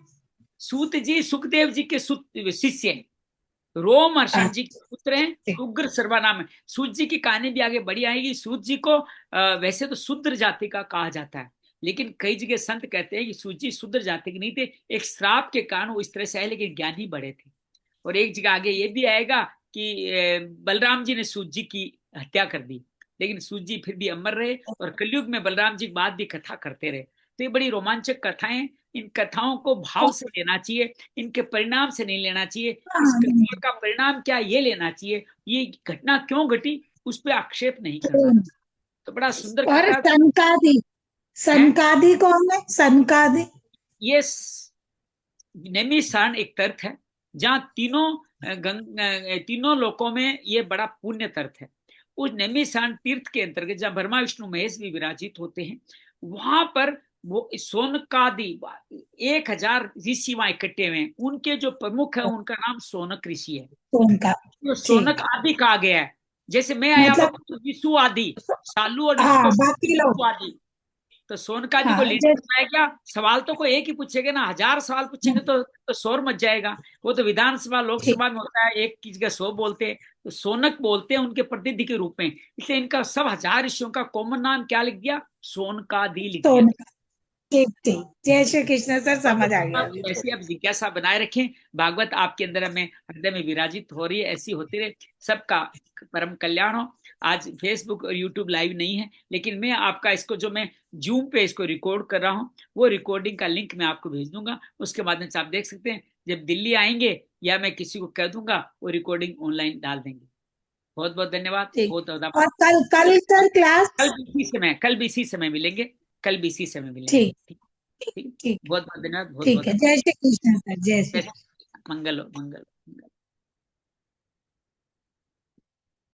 सूत जी सुखदेव जी के शिष्य हैं, रोमहर्षण जी के पुत्र हैं, उग्र सर्वा नाम है। सूत जी की कहानी भी आगे बड़ी आएगी। सूत जी को वैसे तो शूद्र जाति का कहा जाता है, लेकिन कई जगह संत कहते हैं कि सूत जी शूद्र जाति के नहीं थे, एक श्राप के कारण वो इस तरह से आए, लेकिन ज्ञानी बड़े थे। और एक जगह आगे ये भी आएगा कि बलराम जी ने सूत जी की हत्या कर दी, लेकिन सूत जी फिर भी अमर रहे और कलयुग में बलराम जी बाद भी कथा करते रहे। तो ये बड़ी रोमांचक कथाएं। इन कथाओं को भाव से लेना चाहिए, इनके परिणाम से नहीं लेना चाहिए। इस कथा का परिणाम क्या ये लेना चाहिए, ये घटना क्यों घटी उस पर आक्षेप नहीं करना। तो बड़ा सुंदर और कथा। सनकादि, सनकादि कौन है? सनकादि ये नैमिषारण्य एक तीर्थ है जहाँ तीनों लोकों में ये बड़ा पुण्य तीर्थ है। उस नैमिषारण्य तीर्थ के अंतर्गत जहाँ ब्रह्मा विष्णु महेश भी विराजित होते हैं, वहां पर वो सोनकादि 1000 ऋषि वहां इकट्ठे हुए हैं। उनके जो प्रमुख है उनका नाम सोनक ऋषि है। तो सोनक आदि कहा गया है। जैसे मैं आया हुआ तो विशु आदि, सालू और विशु आदि। तो सोनकादि को लीडर बनाया क्या? सवाल तो कोई एक ही पूछेगा ना, 1000 सवाल पूछेंगे तो शोर मच जाएगा। वो तो विधानसभा लोकसभा में होता है, एक की जगह 100 बोलते हैं, तो सोनक बोलते हैं उनके प्रतिनिधि के रूप में। इसलिए इनका सब 1000 ऋषियों का कॉमन नाम क्या लिख दिया? सोनकादि लिख दिया। जय श्री कृष्ण सर, समझ आ गया। ऐसी आप जिज्ञासा बनाए रखें, भागवत आपके अंदर में हृदय में विराजित हो रही है, ऐसी होती रहे, सबका परम कल्याण हो। आज फेसबुक और यूट्यूब लाइव नहीं है, लेकिन मैं आपका इसको जो मैं जूम पे इसको रिकॉर्ड कर रहा हूँ, वो रिकॉर्डिंग का लिंक मैं आपको भेज दूंगा, उसके माध्यम से आप देख सकते हैं। जब दिल्ली आएंगे या मैं किसी को कह दूंगा, वो रिकॉर्डिंग ऑनलाइन डाल देंगे। बहुत बहुत धन्यवाद। बहुत और कल सर क्लास? कल भी इसी समय मिलेंगे, कल भी इसी समय मिलेंगे। ठीक, बहुत बहुत धन्यवाद। बहुत ठीक है, जय श्री कृष्ण सर, जय श्री मंगल हो, मंगल।